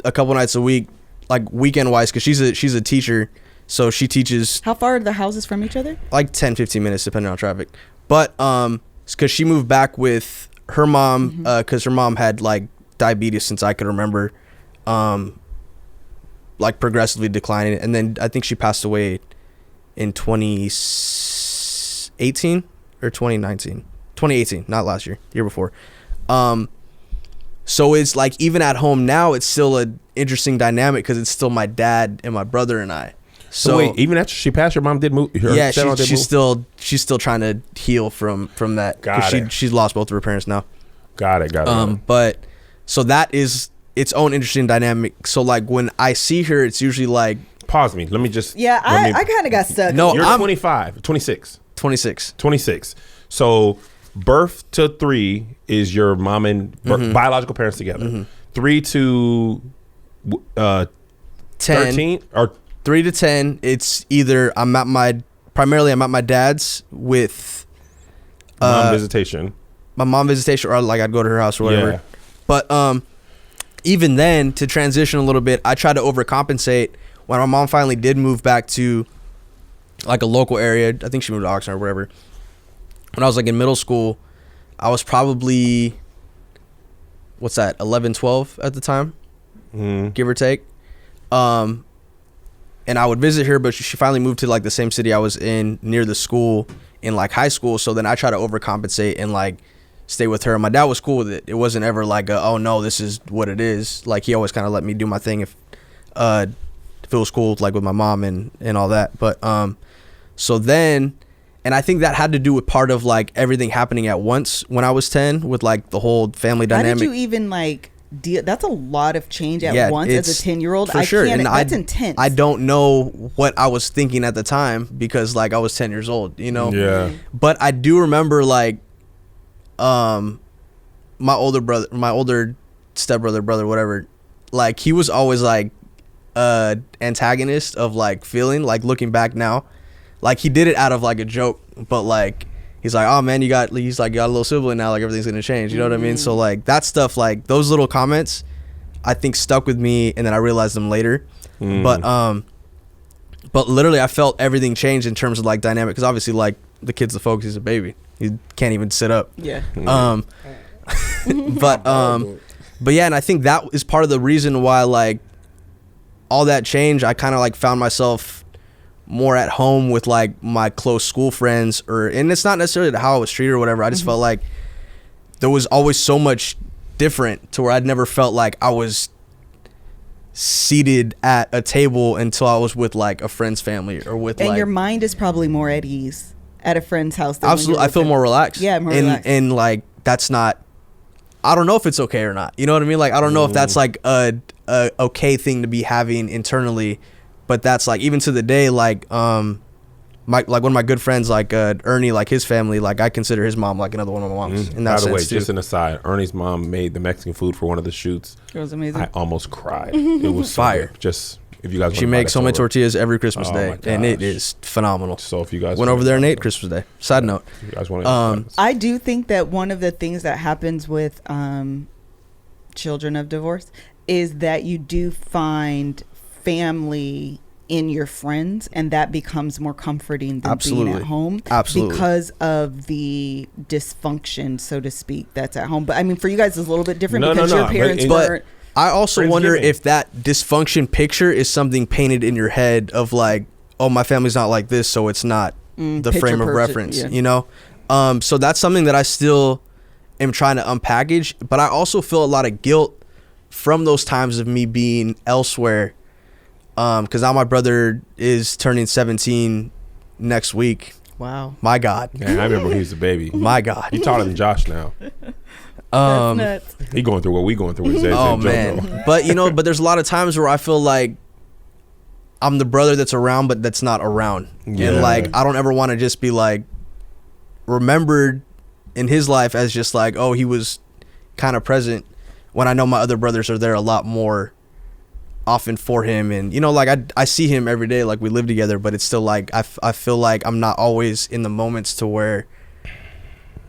a couple nights a week, like weekend wise, because she's a teacher. So she teaches. How far are the houses from each other? Like 10-15 minutes depending on traffic. But it's because she moved back with her mom, because her mom had like diabetes since I could remember, like progressively declining. And then I think she passed away in 2018 or 2019. 2018, not last year, year before. So it's like even at home now, it's still an interesting dynamic because it's still my dad and my brother and I. So wait, even after she passed, your mom did move. Yeah, she's still trying to heal from that. She's lost both of her parents now. Got it. But so that is its own interesting dynamic. So like when I see her, it's usually like. Pause me. Let me just. Yeah, I kind of got stuck. No, you're 25, 26. 26. So birth to 3 is your mom and biological parents together. 3 to 13 or 3 to 10, it's either I'm at my dad's with mom visitation. My mom visitation, or like I'd go to her house or whatever. Yeah. But even then, to transition a little bit, I tried to overcompensate when my mom finally did move back to like a local area. I think she moved to Oxnard or whatever. When I was like in middle school, I was probably 11, 12 at the time, give or take. And I would visit her, but she finally moved to like the same city I was in near the school in like high school. So then I try to overcompensate and like stay with her. My dad was cool with it. It wasn't ever like, oh no, this is what it is. Like he always kind of let me do my thing if it was cool, like with my mom and all that. But so then, and I think that had to do with part of like everything happening at once when I was 10 with like the whole family dynamic. How did you even like that's a lot of change at once as a 10-year-old. For sure. And that's intense. I don't know what I was thinking at the time because like I was 10 years old, you know? Yeah. But I do remember like my older stepbrother, brother, whatever, like he was always like antagonist of like feeling, like looking back now, like he did it out of like a joke, but like he's like, oh man, you got a little sibling now, like everything's gonna change, you know what I mean? So like that stuff, like those little comments I think stuck with me, and then I realized them later. But literally I felt everything change in terms of like dynamic, because obviously like the kid's the focus, he's a baby, he can't even sit up. But yeah, and I think that is part of the reason why like all that change, I kind of like found myself more at home with like my close school friends, and it's not necessarily how I was treated or whatever. I just felt like there was always so much different to where I'd never felt like I was seated at a table until I was with like a friend's family or with and like, your mind is probably more at ease at a friend's house than absolutely. I feel more relaxed. Yeah, more relaxed. And like that's not, I don't know if it's okay or not. You know what I mean? Like I don't know if that's like a okay thing to be having internally, but that's like even to the day, like one of my good friends, like Ernie, like his family, like I consider his mom like another one of my moms. In that By the way, sense, just too. an aside, Ernie's mom made the Mexican food for one of the shoots. It was amazing. I almost cried. It was so Fire. good. Just if you guys, She makes so many tortillas every Christmas Oh day, my and it gosh. is phenomenal. So if you guys Went over there and ate Christmas Day. Side note. you guys want to, I do think that one of the things that happens with children of divorce is that you do find family in your friends, and that becomes more comforting than being at home. Absolutely. Because of the dysfunction, so to speak, that's at home. But I mean, for you guys, it's a little bit different No, because no, your no, parents but weren't. I also wonder Friendsgiving. if that dysfunction picture is something painted in your head of like, oh, my family's not like this, so it's not the picture frame of perfect, reference, yeah. you know? So that's something that I still am trying to unpackage, but I also feel a lot of guilt from those times of me being elsewhere, because now my brother is turning 17 next week. Wow. My God. yeah, I remember when he was a baby. My God. He taller than Josh now. That's nuts. He going through what we going through with Zay Oh and man. JoJo. But there's a lot of times where I feel like I'm the brother that's around but that's not around. Yeah. And like I don't ever want to just be like remembered in his life as just like, oh, he was kind of present, when I know my other brothers are there a lot more often for him. And you know, like I see him every day, like we live together, but it's still like I feel like I'm not always in the moments to where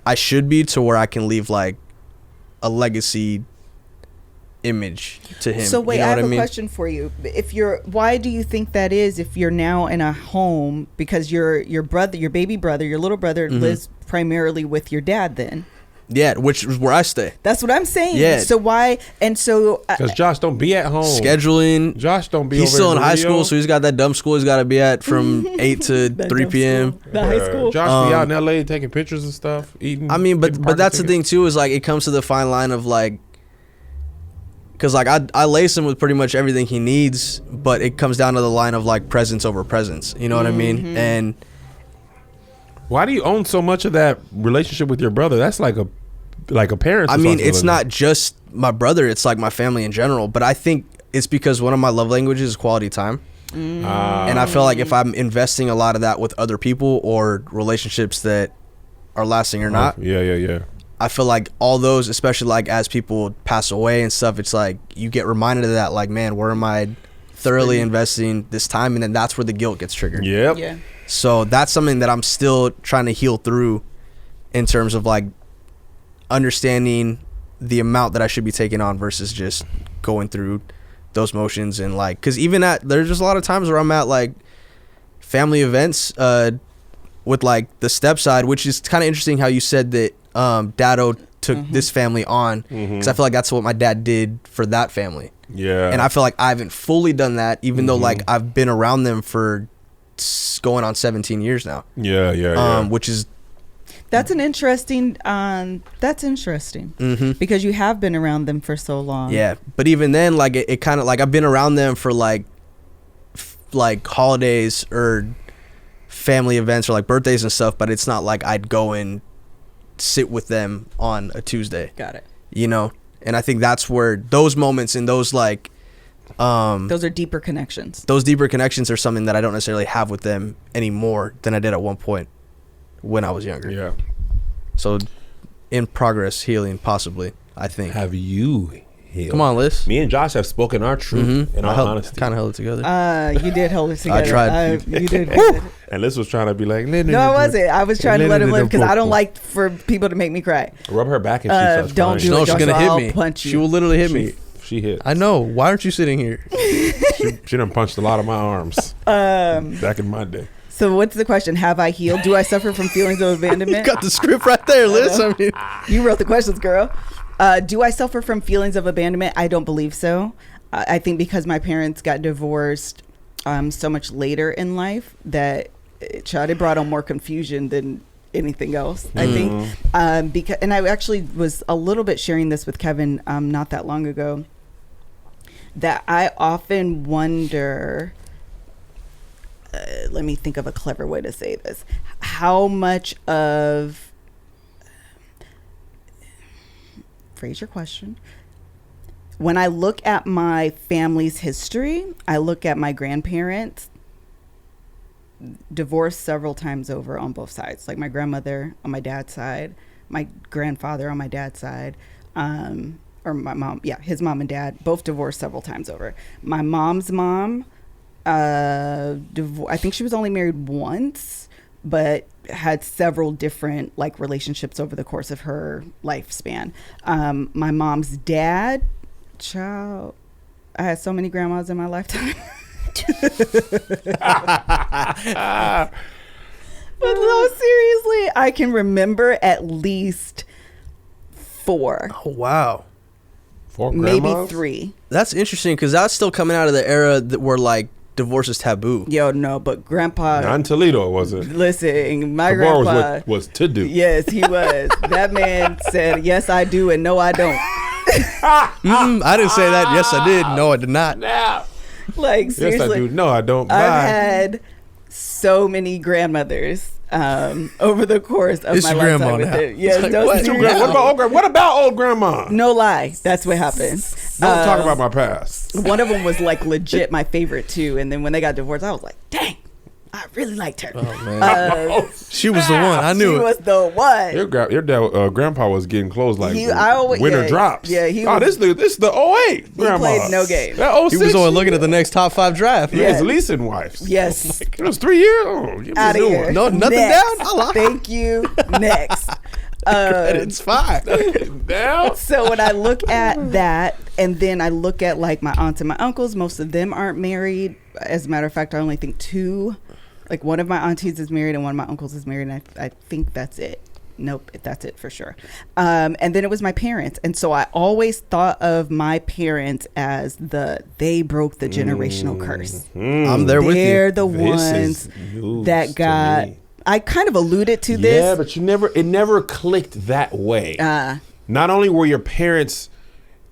I should be, to where I can leave like a legacy image to him. So wait, you know I have what a mean? question for you. Why do you think that is? If you're now in a home, because your brother, your baby brother, your little brother lives primarily with your dad, then. Yeah, which is where I stay. That's what I'm saying. Yeah. So why? And so Because Josh don't be at home. Scheduling. Josh don't be. He's over still in high Rio. school, so he's got that dumb school he's got to be at from 8 to That 3 dumb p.m. school. The high school. Josh be out in L.A. taking pictures and stuff, eating. I mean, getting but parking that's the thing tickets. too, is like it comes to the fine line of like, because like I lace him with pretty much everything he needs, but it comes down to the line of like presence over presence. You know what I mean? And Why do you own so much of that relationship with your brother? That's like a parent's. I mean, it's responsibility. not just my brother; it's like my family in general. But I think it's because one of my love languages is quality time. And I feel like if I'm investing a lot of that with other people or relationships that are lasting or not, Yeah. I feel like all those, especially like as people pass away and stuff, it's like you get reminded of that, like, man, where am I thoroughly investing this time? And then that's where the guilt gets triggered. Yep. Yeah. So that's something that I'm still trying to heal through in terms of like understanding the amount that I should be taking on versus just going through those motions. And like, because even there's just a lot of times where I'm at like family events with like the step side, which is kind of interesting how you said that Dado took this family on, because I feel like that's what my dad did for that family. Yeah. And I feel like I haven't fully done that, even though like I've been around them for going on 17 years now. Yeah. Which is That's an interesting. That's interesting because you have been around them for so long. yeah. But even then, like it kind of like I've been around them for like holidays or family events or like birthdays and stuff, but it's not like I'd go and sit with them on a Tuesday. Got it. You know? And I think that's where those moments and those like Those are deeper connections. those deeper connections are something that I don't necessarily have with them anymore than I did at one point when I was younger. Yeah. So in progress, healing, possibly, I think. Have you healed. Come on, Liz. Me and Josh have spoken our truth in all honesty. Kind of held it together. You did hold it together. I tried. You did. And Liz was trying to be like, no, I wasn't. I was trying to let him live because I don't like for people to make me cry. Rub her back and she starts don't crying. do it. No, she's gonna I'll hit me. punch you. She will literally hit me. She hit. I know. Why aren't you sitting here? She done punched a lot of my arms back in my day. So what's the question? Have I healed? Do I suffer from feelings of abandonment? You got the script right there, Liz. I mean, you wrote the questions, girl. Do I suffer from feelings of abandonment? I don't believe so. I think because my parents got divorced so much later in life that it brought on more confusion than anything else. I think because, and I actually was a little bit sharing this with Kevin not that long ago, that I often wonder, let me think of a clever way to say this, how much of, phrase your question. When I look at my family's history, I look at my grandparents, divorced several times over on both sides. Like my grandmother on my dad's side, my grandfather on my dad's side, or my mom, his mom and dad, both divorced several times over. My mom's mom, I think she was only married once, but had several different like relationships over the course of her lifespan. My mom's dad, child, I had so many grandmas in my lifetime. But no, seriously, I can remember at least 4. oh wow, 4 grandmas? Maybe 3. that's interesting because that's still coming out of the era that where like divorce is taboo. Yo, no, but grandpa, Not in Toledo, was it? listen, my The bar grandpa was to do. yes, he was. That man said, yes, I do, and no, I don't. I didn't say that. Yes, I did. No, I did not. Now. Like, Yes, seriously. I do. No, I don't. I've Bye. had so many grandmothers over the course of It's my your grandma lifetime with now. it. Yes, It's like, no, what? seriously. What about old grandma? No lie, that's what happened. Don't talk about my past. One of them was like legit my favorite too, and then when they got divorced, I was like, dang, I really liked her. Oh man, she was the one. I knew She it. was the one. Your dad, grandpa was getting close like yeah, winter drops. Yeah, he this is the 08 grandma. played no game. That 06, He was only looking at the next top 5 draft. Yeah, Yeah. his leasing wives. Yes. It was 3 years. Oh, give me a Out of new here. one. No, nothing Next. down. I like it. Thank you. Next. It's fine. Down. So when I look at that, and then I look at like my aunts and my uncles, most of them aren't married. As a matter of fact, I only think 2. Like one of my aunties is married and one of my uncles is married, and I think that's it. Nope, that's it for sure. And then it was my parents, and so I always thought of my parents as they broke the generational curse. I'm there with They're you. the This ones is news that to got. me. I kind of alluded to this. Yeah, but it never clicked that way. Not only were your parents,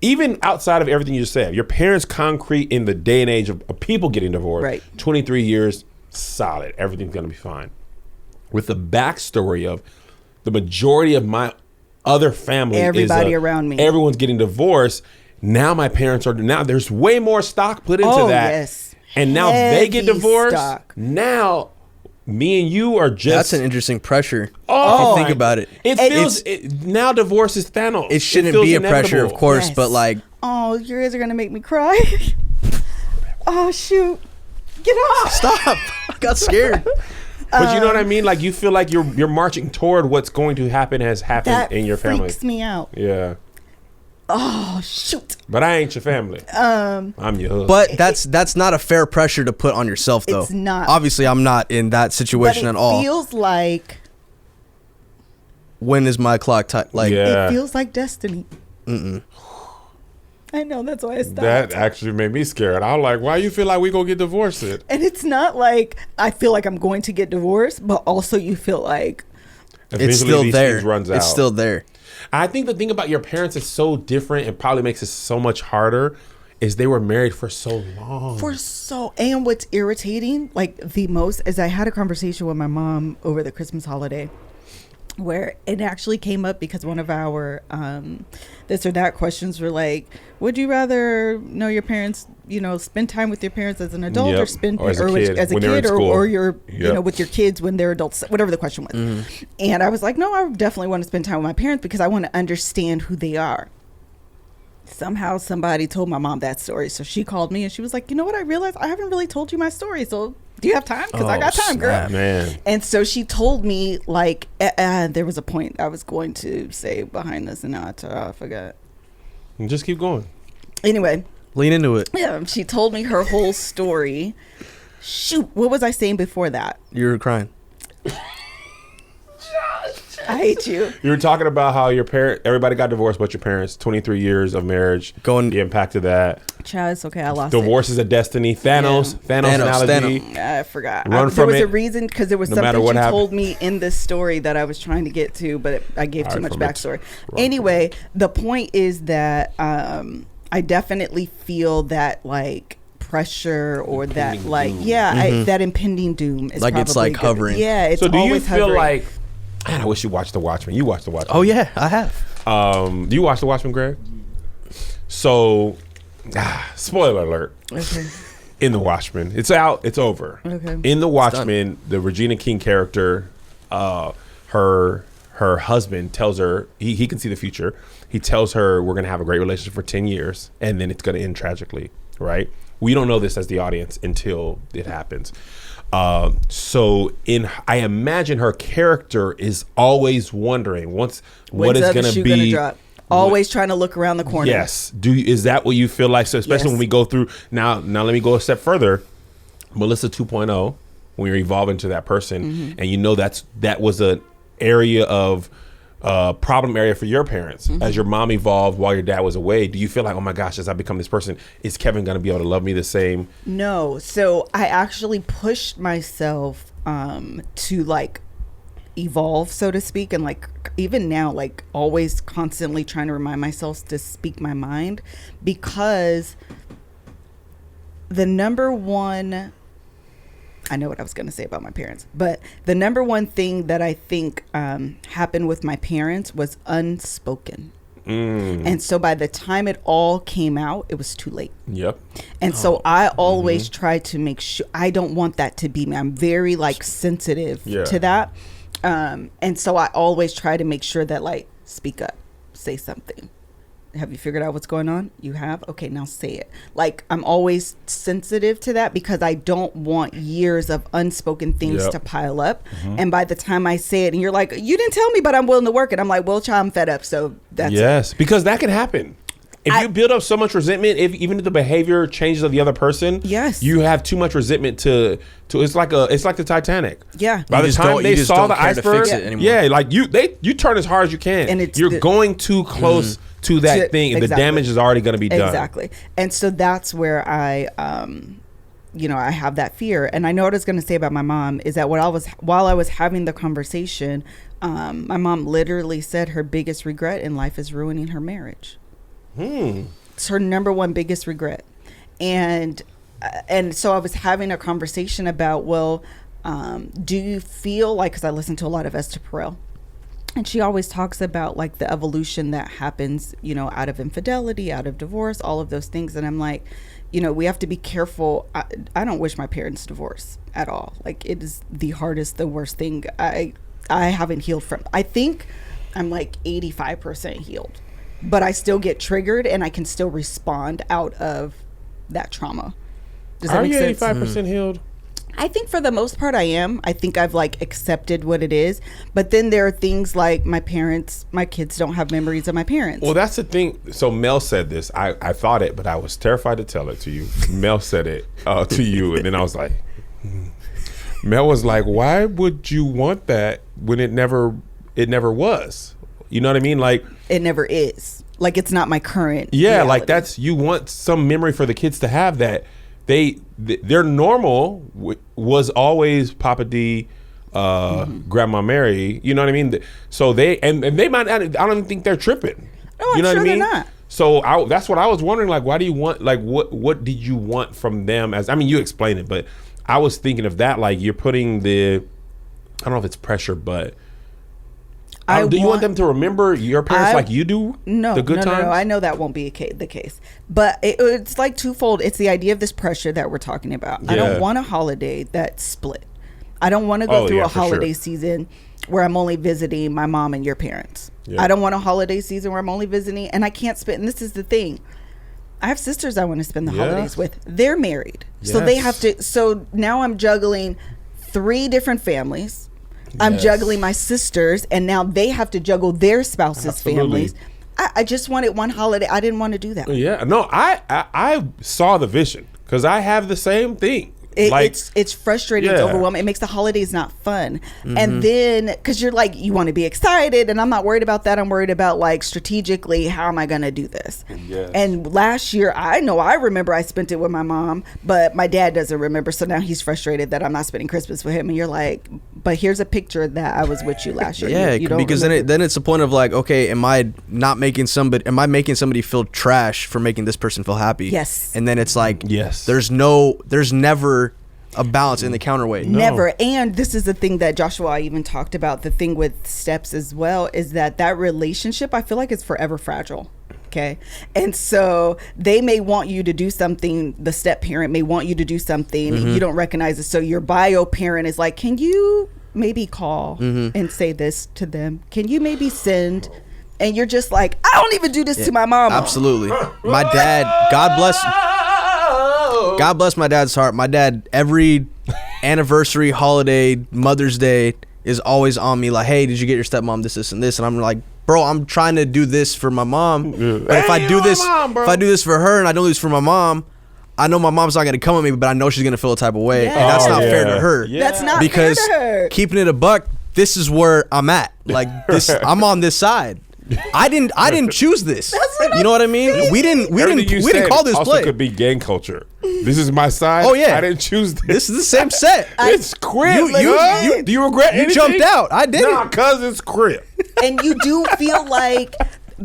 even outside of everything you just said, your parents concrete in the day and age of people getting divorced. Right. 23 years, solid. Everything's going to be fine. With the backstory of the majority of my other family, Everybody around me. Everyone's getting divorced. Now my parents are. Now there's way more stock put into that. Yes. And now they get Heavy divorced. stock. Now me and you are just. That's an interesting pressure. Oh, if you think about it. It feels now divorce is Thanos. It shouldn't feels be a pressure, inevitable. of course, Yes. but like Oh, you guys are gonna make me cry. Oh shoot! Get off! stop. I got scared. But you know what I mean? Like you feel like you're marching toward what's going to happen has happened That in your family. freaks me out. Yeah. Oh shoot! But I ain't your family. I'm your husband. But that's not a fair pressure to put on yourself though. It's not. Obviously I'm not in that But situation it at all. feels like When is my clock like Yeah. it feels like destiny. I know, that's why I stopped. That actually made me scared. I was like, why you feel like we gonna get divorced? And it's not like I feel like I'm going to get divorced, but also you feel like it's Eventually still these there. things runs It's out. still there. I think the thing about your parents is so different and probably makes it so much harder is they were married for so long. and what's irritating like the most is I had a conversation with my mom over the Christmas holiday where it actually came up because one of our this or that questions were like, would you rather know your parents, spend time with your parents as an adult Yep. or spend Or as a or kid as a when they're in kid school. or you're Yep. with your kids when they're adults, whatever the question was. And I was like, no, I definitely want to spend time with my parents because I want to understand who they are. somehow somebody told my mom that story. So she called me and she was like, you know what? I realized I haven't really told you my story. So do you have time? Because I got time, girl. Man. And so she told me, like, there was a point I was going to say behind this, and now I forgot. Just keep going. Anyway. Lean into it. Yeah, she told me her whole story. Shoot, what was I saying before that? You were crying. I hate you. You were talking about how everybody got divorced but your parents. 23 years of marriage. The impact of that. Child, it's okay. I lost Divorce is a destiny. Thanos analogy. I forgot. There was a reason, because there was something she told me in this story that I was trying to get to, but I gave too much backstory. Anyway, the point is that I definitely feel that, like, pressure or that, like, that impending doom is like it's like hovering. Yeah, it's so do always you feel hovering. like, man, I wish you watched The Watchmen. You watched The Watchmen. Oh yeah, I have. Do you watch The Watchmen, Greg? So, spoiler alert. Okay. In The Watchmen, it's out. It's over. Okay. In The Watchmen, the Regina King character, her husband tells her he can see the future. He tells her we're gonna have a great relationship for 10 years, and then it's gonna end tragically. Right? We don't know this as the audience until it happens. So I imagine her character is always wondering what is going to be. Drop? Always trying to look around the corner. Yes. Is that what you feel like? So especially when we go through now let me go a step further. Melissa 2.0, when you're evolving to that person, and you know that was an area of problem area for your parents as your mom evolved while your dad was away. Do you feel like, oh my gosh, as I become this person, is Kevin going to be able to love me the same? No. So I actually pushed myself to, like, evolve, so to speak, and, like, even now, like, always constantly trying to remind myself to speak my mind, because the number one, I know what I was going to say about my parents, but the number one thing that I think happened with my parents was unspoken. And so by the time it all came out, it was too late. Yep. And so I always try to make sure, I don't want that to be me. I'm very, like, sensitive to that. And so I always try to make sure that, like, speak up, say something. Have you figured out what's going on? You have? Okay, now say it. Like, I'm always sensitive to that because I don't want years of unspoken things to pile up. And by the time I say it, and you're like, you didn't tell me, but I'm willing to work it. I'm like, well, child, I'm fed up. So that's it. Because that can happen. If you build up so much resentment, even if the behavior changes of the other person, you have too much resentment to it's like the Titanic. Yeah. By the time they saw the iceberg, like you turn as hard as you can, and you're going too close to that thing, and the damage is already going to be done. Exactly. And so that's where I I have that fear. And I know what I was going to say about my mom is that while I was having the conversation, my mom literally said her biggest regret in life is ruining her marriage. It's her number one biggest regret. And so I was having a conversation about, well, do you feel like, because I listen to a lot of Esther Perel, and she always talks about, like, the evolution that happens, out of infidelity, out of divorce, all of those things. And I'm like, we have to be careful. I don't wish my parents divorce at all. Like, it is the hardest, the worst thing. I haven't healed from. I think I'm like 85% healed. But I still get triggered, and I can still respond out of that trauma. Does that make sense? Are you 85% healed? I think for the most part I am. I think I've, like, accepted what it is. But then there are things like my kids don't have memories of my parents. Well, that's the thing. So Mel said this. I thought it, but I was terrified to tell it to you. Mel said it to you, and then I was like, Mel was like, why would you want that when it never was? You know what I mean? Like, it never is. Like, it's not my current reality. Like, that's, you want some memory for the kids to have that their normal was always Papa D, Grandma Mary. You know what I mean? So they might. I don't even think they're tripping. No, I'm sure they're not. So that's what I was wondering. Like, why do you want? Like, what did you want from them? You explained it, but I was thinking of that. Like, you're putting I don't know if it's pressure, but. Do you want them to remember your parents like you do? No, the good times? No. I know that won't be the case. But it's like twofold. It's the idea of this pressure that we're talking about. Yeah. I don't want a holiday that's split. I don't want to go through a for holiday sure. season where I'm only visiting my mom and your parents. Yeah. I don't want a holiday season where I'm only visiting and I can't spend. And this is the thing. I have sisters I want to spend the holidays with. They're married. So they have to. So now I'm juggling 3 different families. I'm juggling my sisters. And now they have to juggle their spouses' families. I just wanted one holiday. I didn't want to do that. Yeah. No, I saw the vision because I have the same thing. It's frustrating. It's overwhelming. It makes the holidays not fun. And then because you're like, you want to be excited, and I'm not worried about that. I'm worried about like strategically, how am I going to do this? And last year, I remember I spent it with my mom, but my dad doesn't remember. So now he's frustrated that I'm not spending Christmas with him. And you're like, but here's a picture that I was with you last year. Yeah, you don't because then it's the point of like, okay, am I making somebody feel trash for making this person feel happy? Yes. And then it's like, yes, there's never a balance in the counterweight. Never. And this is the thing that Joshua I even talked about, the thing with steps as well, is that relationship, I feel like it's forever fragile. Okay. And so they may want you to do something, the step parent may want you to do something and you don't recognize it. So your bio parent is like, can you maybe call and say this to them? Can you maybe send? And you're just like, I don't even do this to my mom. Absolutely. My dad, God bless my dad's heart. My dad, every anniversary, holiday, Mother's Day, is always on me like, hey, did you get your stepmom this, and this? And I'm like, bro, I'm trying to do this for my mom. But if I do this for her and I don't do this for my mom, I know my mom's not going to come at me, but I know she's going to feel a type of way. And that's not fair to her. That's not because fair to her. Keeping it a buck, this is where I'm at. Like this, I'm on this side. I didn't choose this. You know what I mean? We didn't call this also play. Could be gang culture. This is my side. Oh yeah, I didn't choose this. This is the same set. It's crib. Do you regret anything? You jumped out. I didn't. Nah, cause it's crib. And you do feel like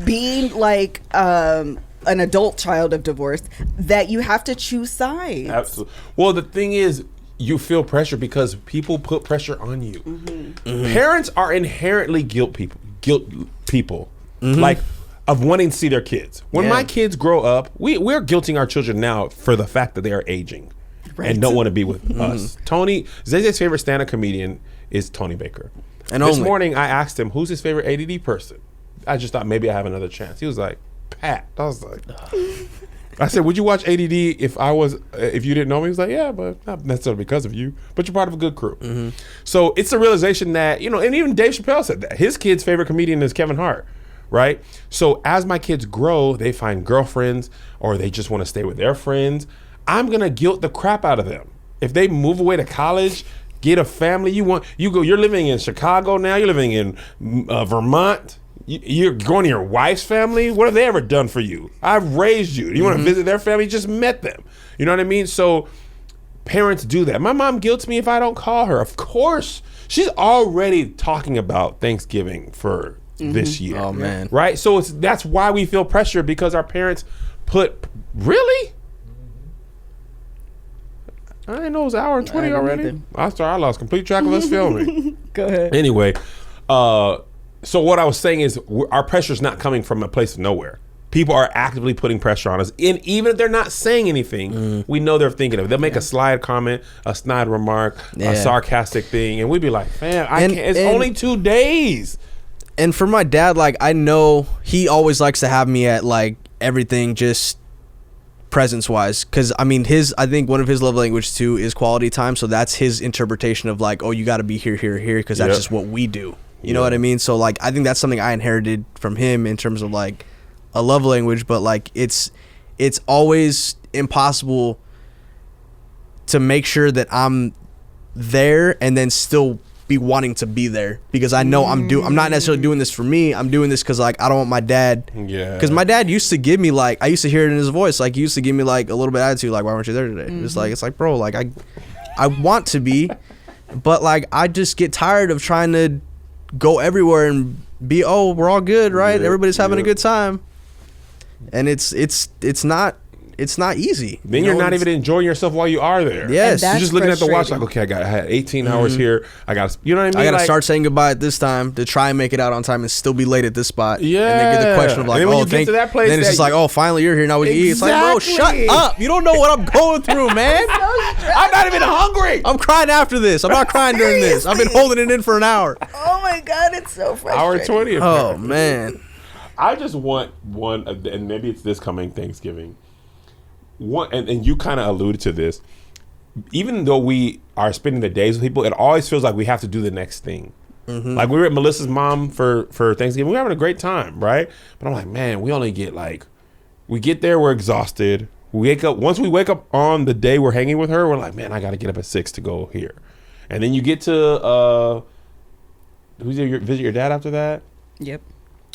being like an adult child of divorce that you have to choose sides. Absolutely. Well, the thing is, you feel pressure because people put pressure on you. Parents are inherently guilt people. Like of wanting to see their kids. When my kids grow up, we're guilting our children now for the fact that they are aging and don't want to be with us. Tony, Zay's favorite stand-up comedian is Tony Baker. And this morning I asked him, who's his favorite ADD person? I just thought maybe I have another chance. He was like, Pat. I was like, I said, would you watch ADD if you didn't know me? He was like, yeah, but not necessarily because of you, but you're part of a good crew. So it's the realization that, and even Dave Chappelle said that his kid's favorite comedian is Kevin Hart, right? So as my kids grow, they find girlfriends or they just want to stay with their friends. I'm going to guilt the crap out of them. If they move away to college, get a family, you're living in Chicago now, you're living in Vermont. You're going to your wife's family? What have they ever done for you? I've raised you. You want to visit their family? You just met them. You know what I mean? So parents do that. My mom guilts me if I don't call her. Of course. She's already talking about Thanksgiving for this year. Oh, man. Right? So that's why we feel pressure because our parents really? I didn't know it was an hour and 20 already. I lost complete track of us filming. Go ahead. Anyway, so what I was saying is our pressure is not coming from a place of nowhere. People are actively putting pressure on us. And even if they're not saying anything, we know they're thinking of it. They'll make a snide comment, a snide remark, a sarcastic thing. And we'd be like, man, it's only 2 days. And for my dad, like, I know he always likes to have me at, like, everything just presence-wise. Because, I mean, I think one of his love language, too, is quality time. So that's his interpretation of, like, oh, you got to be here, because that's just what we do. You know what I mean? So, like, I think that's something I inherited from him in terms of, like, a love language. But, like, it's always impossible to make sure that I'm there and then still be wanting to be there. Because I know I'm not necessarily doing this for me. I'm doing this because, like, I don't want my dad. Yeah. Because my dad used to give me, like, I used to hear it in his voice. Like, he used to give me, like, a little bit of attitude. Like, why weren't you there today? It's like, bro, like, I want to be. But, like, I just get tired of trying to go everywhere and be, we're all good, right? Everybody's having a good time. And it's not it's not easy. Then you're not even enjoying yourself while you are there. Yes. You're just looking at the watch like, okay, I had 18 hours here. I got, you know what I mean? I got to start saying goodbye at this time to try and make it out on time and still be late at this spot. Yeah. And then get the question of like, oh, thank you. Then it's just like, oh, finally you're here. Now we can eat. It's like, bro, shut up. You don't know what I'm going through, man. I'm not even hungry. I'm crying after this. I'm not crying during this. I've been holding it in for an hour. Oh my God, it's so frustrating. Hour 20. Oh, man. I just want one, and maybe it's this coming Thanksgiving. One, and you kind of alluded to this. Even though we are spending the days with people, it always feels like we have to do the next thing. Mm-hmm. Like we were at Melissa's mom for Thanksgiving. We were having a great time, right? But I'm like, man, we only get we get there, we're exhausted. We wake up. Once we wake up on the day we're hanging with her, we're like, man, I got to get up at 6 to go here. And then you get to visit your dad after that. Yep.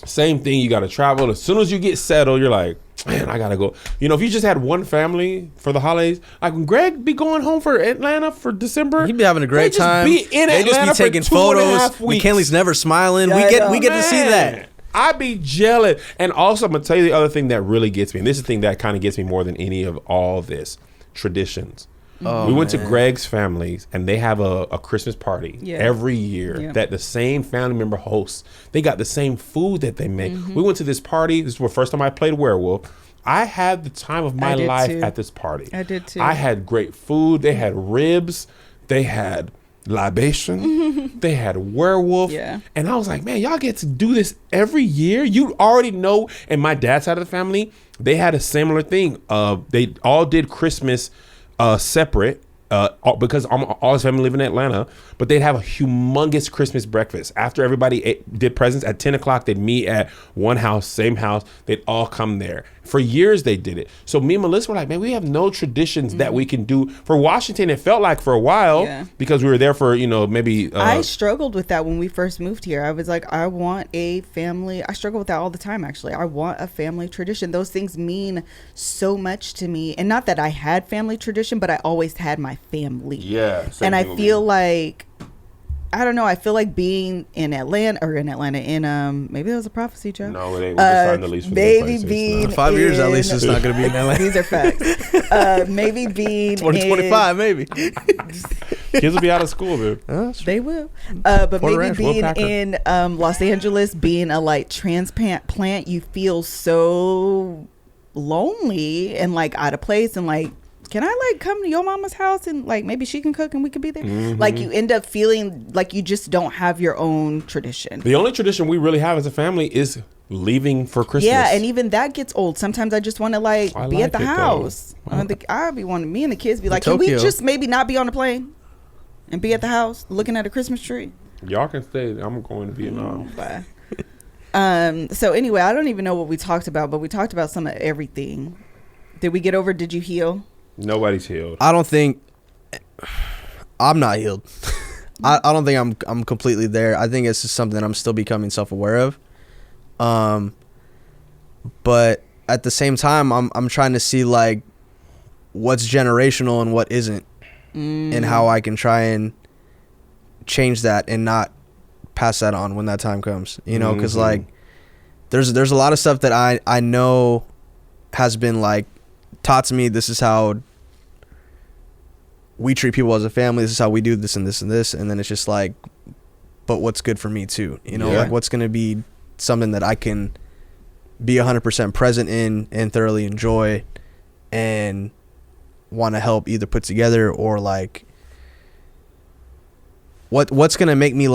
Same thing, you got to travel. As soon as you get settled, you're like, man, I got to go. You know, if you just had one family for the holidays, like when Greg be going home for Atlanta for December, he'd be having a great time. Be in They'd Atlanta just be taking for photos. McKinley's never smiling. We get to see that. I be jealous. And also, I'm going to tell you the other thing that really gets me, and this is the thing that kind of gets me more than any of all this, traditions. We went to Greg's family's, and they have a Christmas party every year that the same family member hosts. They got the same food that they make. We went to this party. This was the first time I played werewolf. I had the time of my life at this party. I did too. I had great food. They had ribs. They had libation. They had werewolf. Yeah. And I was like, man, y'all get to do this every year? You already know. And my dad's side of the family, they had a similar thing. They all did Christmas separate because all his family live in Atlanta, but they'd have a humongous Christmas breakfast. After everybody did presents at 10 o'clock, they'd meet at one house, same house. They'd all come there. For years, they did it. So me and Melissa were like, man, we have no traditions that we can do. For Washington, it felt like for a while because we were there for, maybe. I struggled with that when we first moved here. I was like, I want a family. I struggle with that all the time, actually. I want a family tradition. Those things mean so much to me. And not that I had family tradition, but I always had my family. Yeah. And I feel like, I don't know. I feel like being in Atlanta, maybe that was a prophecy, Joe. No, it ain't. We're just signing the lease for maybe being 5 years at least, it's not going to be in Atlanta. These are facts. Maybe being 2025, maybe. Kids will be out of school, dude. They will. But maybe being in Los Angeles, being a transplant plant, you feel so lonely and out of place and can I come to your mama's house and maybe she can cook and we could be there? Mm-hmm. You end up feeling like you just don't have your own tradition. The only tradition we really have as a family is leaving for Christmas. Yeah, and even that gets old. Sometimes I just want to be at the house. I'll be wanting me and the kids be like, can we just maybe not be on the plane and be at the house looking at a Christmas tree? Y'all can stay. I'm going to Vietnam. Bye. So anyway, I don't even know what we talked about, but we talked about some of everything. Did we get over Did You Heal? Nobody's healed. I don't think I'm not healed. I don't think I'm completely there. I think it's just something I'm still becoming self-aware of. But at the same time, I'm trying to see what's generational and what isn't, and how I can try and change that and not pass that on when that time comes. Because there's a lot of stuff that I know has been taught to me. This is how we treat people as a family. This is how we do this and this and this. And then it's just but what's good for me too? What's going to be something that I can be 100% present in and thoroughly enjoy and want to help either put together or what's going to make me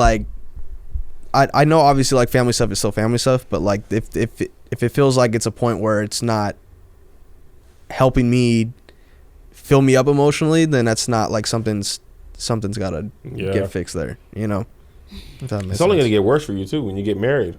I know obviously family stuff is still family stuff, but if it feels like it's a point where it's not helping me fill me up emotionally, then that's not something's got to get fixed there. It's only going to get worse for you too when you get married.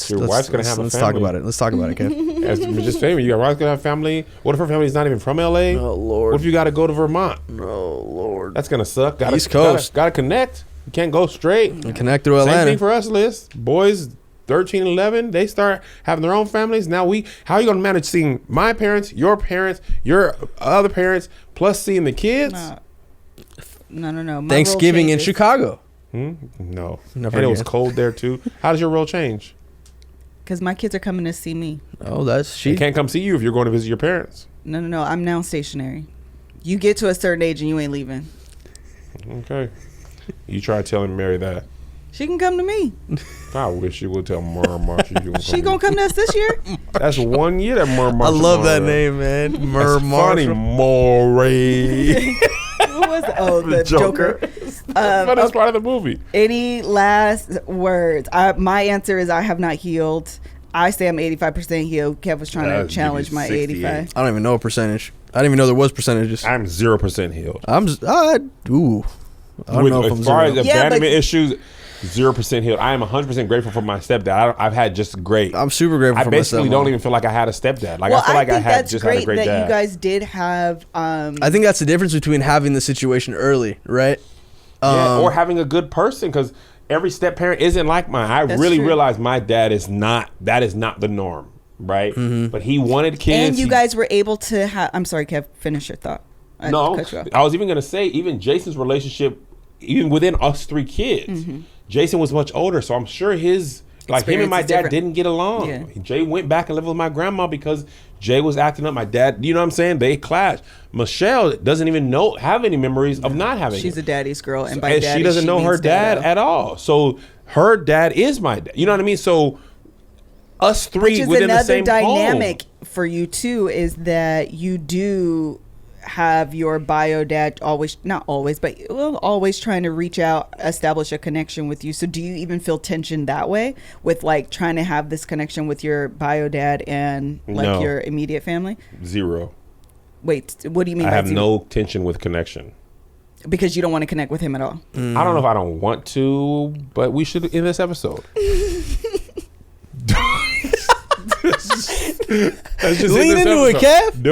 Your wife's going to have a family. Let's talk about it. Let's talk about it, Kev. As just famous, your wife's going to have a family. What if her family's not even from LA? Oh Lord. What if you got to go to Vermont? Oh Lord. That's going to suck. East Coast. Got to connect. You can't go straight. And connect through Atlanta. Same thing for us, Liz. Boys 13, 11, they start having their own families. Now how are you going to manage seeing my parents, your other parents, plus seeing the kids? No. My Thanksgiving in Chicago. No. Never and it was cold there too. How does your role change? Because my kids are coming to see me. Oh, They can't come see you if you're going to visit your parents. No. I'm now stationary. You get to a certain age and you ain't leaving. Okay. You try telling Mary that. She can come to me. I wish you would tell Murmur she gonna come to us this year. That's 1 year that Murmur. I love that name, man. Murmur. Funny, Maury. Who was the Joker? Funniest part of the movie. Any last words? My answer is I have not healed. I say I'm 85% healed. Kev was trying to challenge my 85. I don't even know a percentage. I didn't even know there was percentages. I'm 0% healed. I don't know if I'm as far as zero. abandonment issues, 0% healed. I am 100% grateful for my stepdad. I've had just great. I'm super grateful for my stepmom. I basically don't even feel like I had a stepdad. Like, well, I feel like I had that's just great had a great that dad. you guys did have. I think that's the difference between having the situation early, right? Or having a good person, because every step parent isn't like mine. I really realized my dad is not. That is not the norm, right? Mm-hmm. But he wanted kids, and you guys were able to have. I'm sorry, Kev. Finish your thought. I was even going to say, even Jason's relationship, even within us 3 kids, Jason was much older, so I'm sure him and my dad didn't get along. Yeah. Jay went back and lived with my grandma because Jay was acting up. My dad, you know what I'm saying? They clashed. Michelle doesn't even have any memories of not having. She's a daddy's girl, and by and daddy, she doesn't know her dad at all. So her dad is my dad. You know what I mean? So us 3 within the same home. Another dynamic for you too is that you do have your bio dad always trying to reach out, establish a connection with you. So do you even feel tension that way with like trying to have this connection with your bio dad and like your immediate family? 0. Wait, what do you mean? I have no tension with connection. Because you don't want to connect with him at all? I don't know if I don't want to, but we should in this episode. Lean into it, Kev.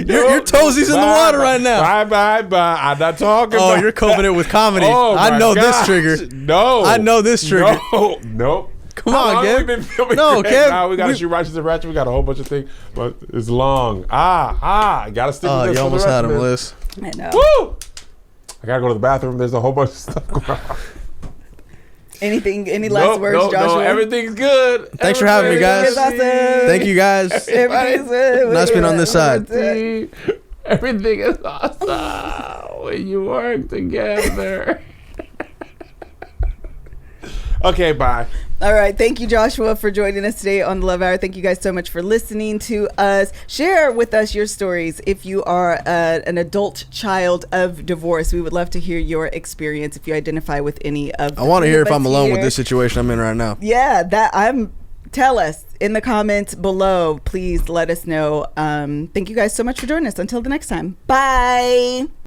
Your toesies in the water right now. Bye. I'm not talking. Oh, you're coping it with comedy. I know this trigger. No, I know this trigger. No. Come on, Kev. No, Kev. Now we got to shoot Ratchets and Ratchet. We got a whole bunch of things, but it's long. Gotta stick with this. You almost had him, Liz. I know. Woo! I gotta go to the bathroom. There's a whole bunch of stuff going on. Any last words, Joshua? No, everything's good. Thanks for having me, guys. Awesome. Thank you, guys. Everything's good. Nice being on this side. Everything is awesome when you work together. Okay, bye. All right. Thank you, Joshua, for joining us today on the Love Hour. Thank you guys so much for listening to us. Share with us your stories. If you are an adult child of divorce, we would love to hear your experience if you identify with any of I want to hear if I'm alone with this situation I'm in right now. Yeah, tell us in the comments below. Please let us know. Thank you guys so much for joining us. Until the next time. Bye.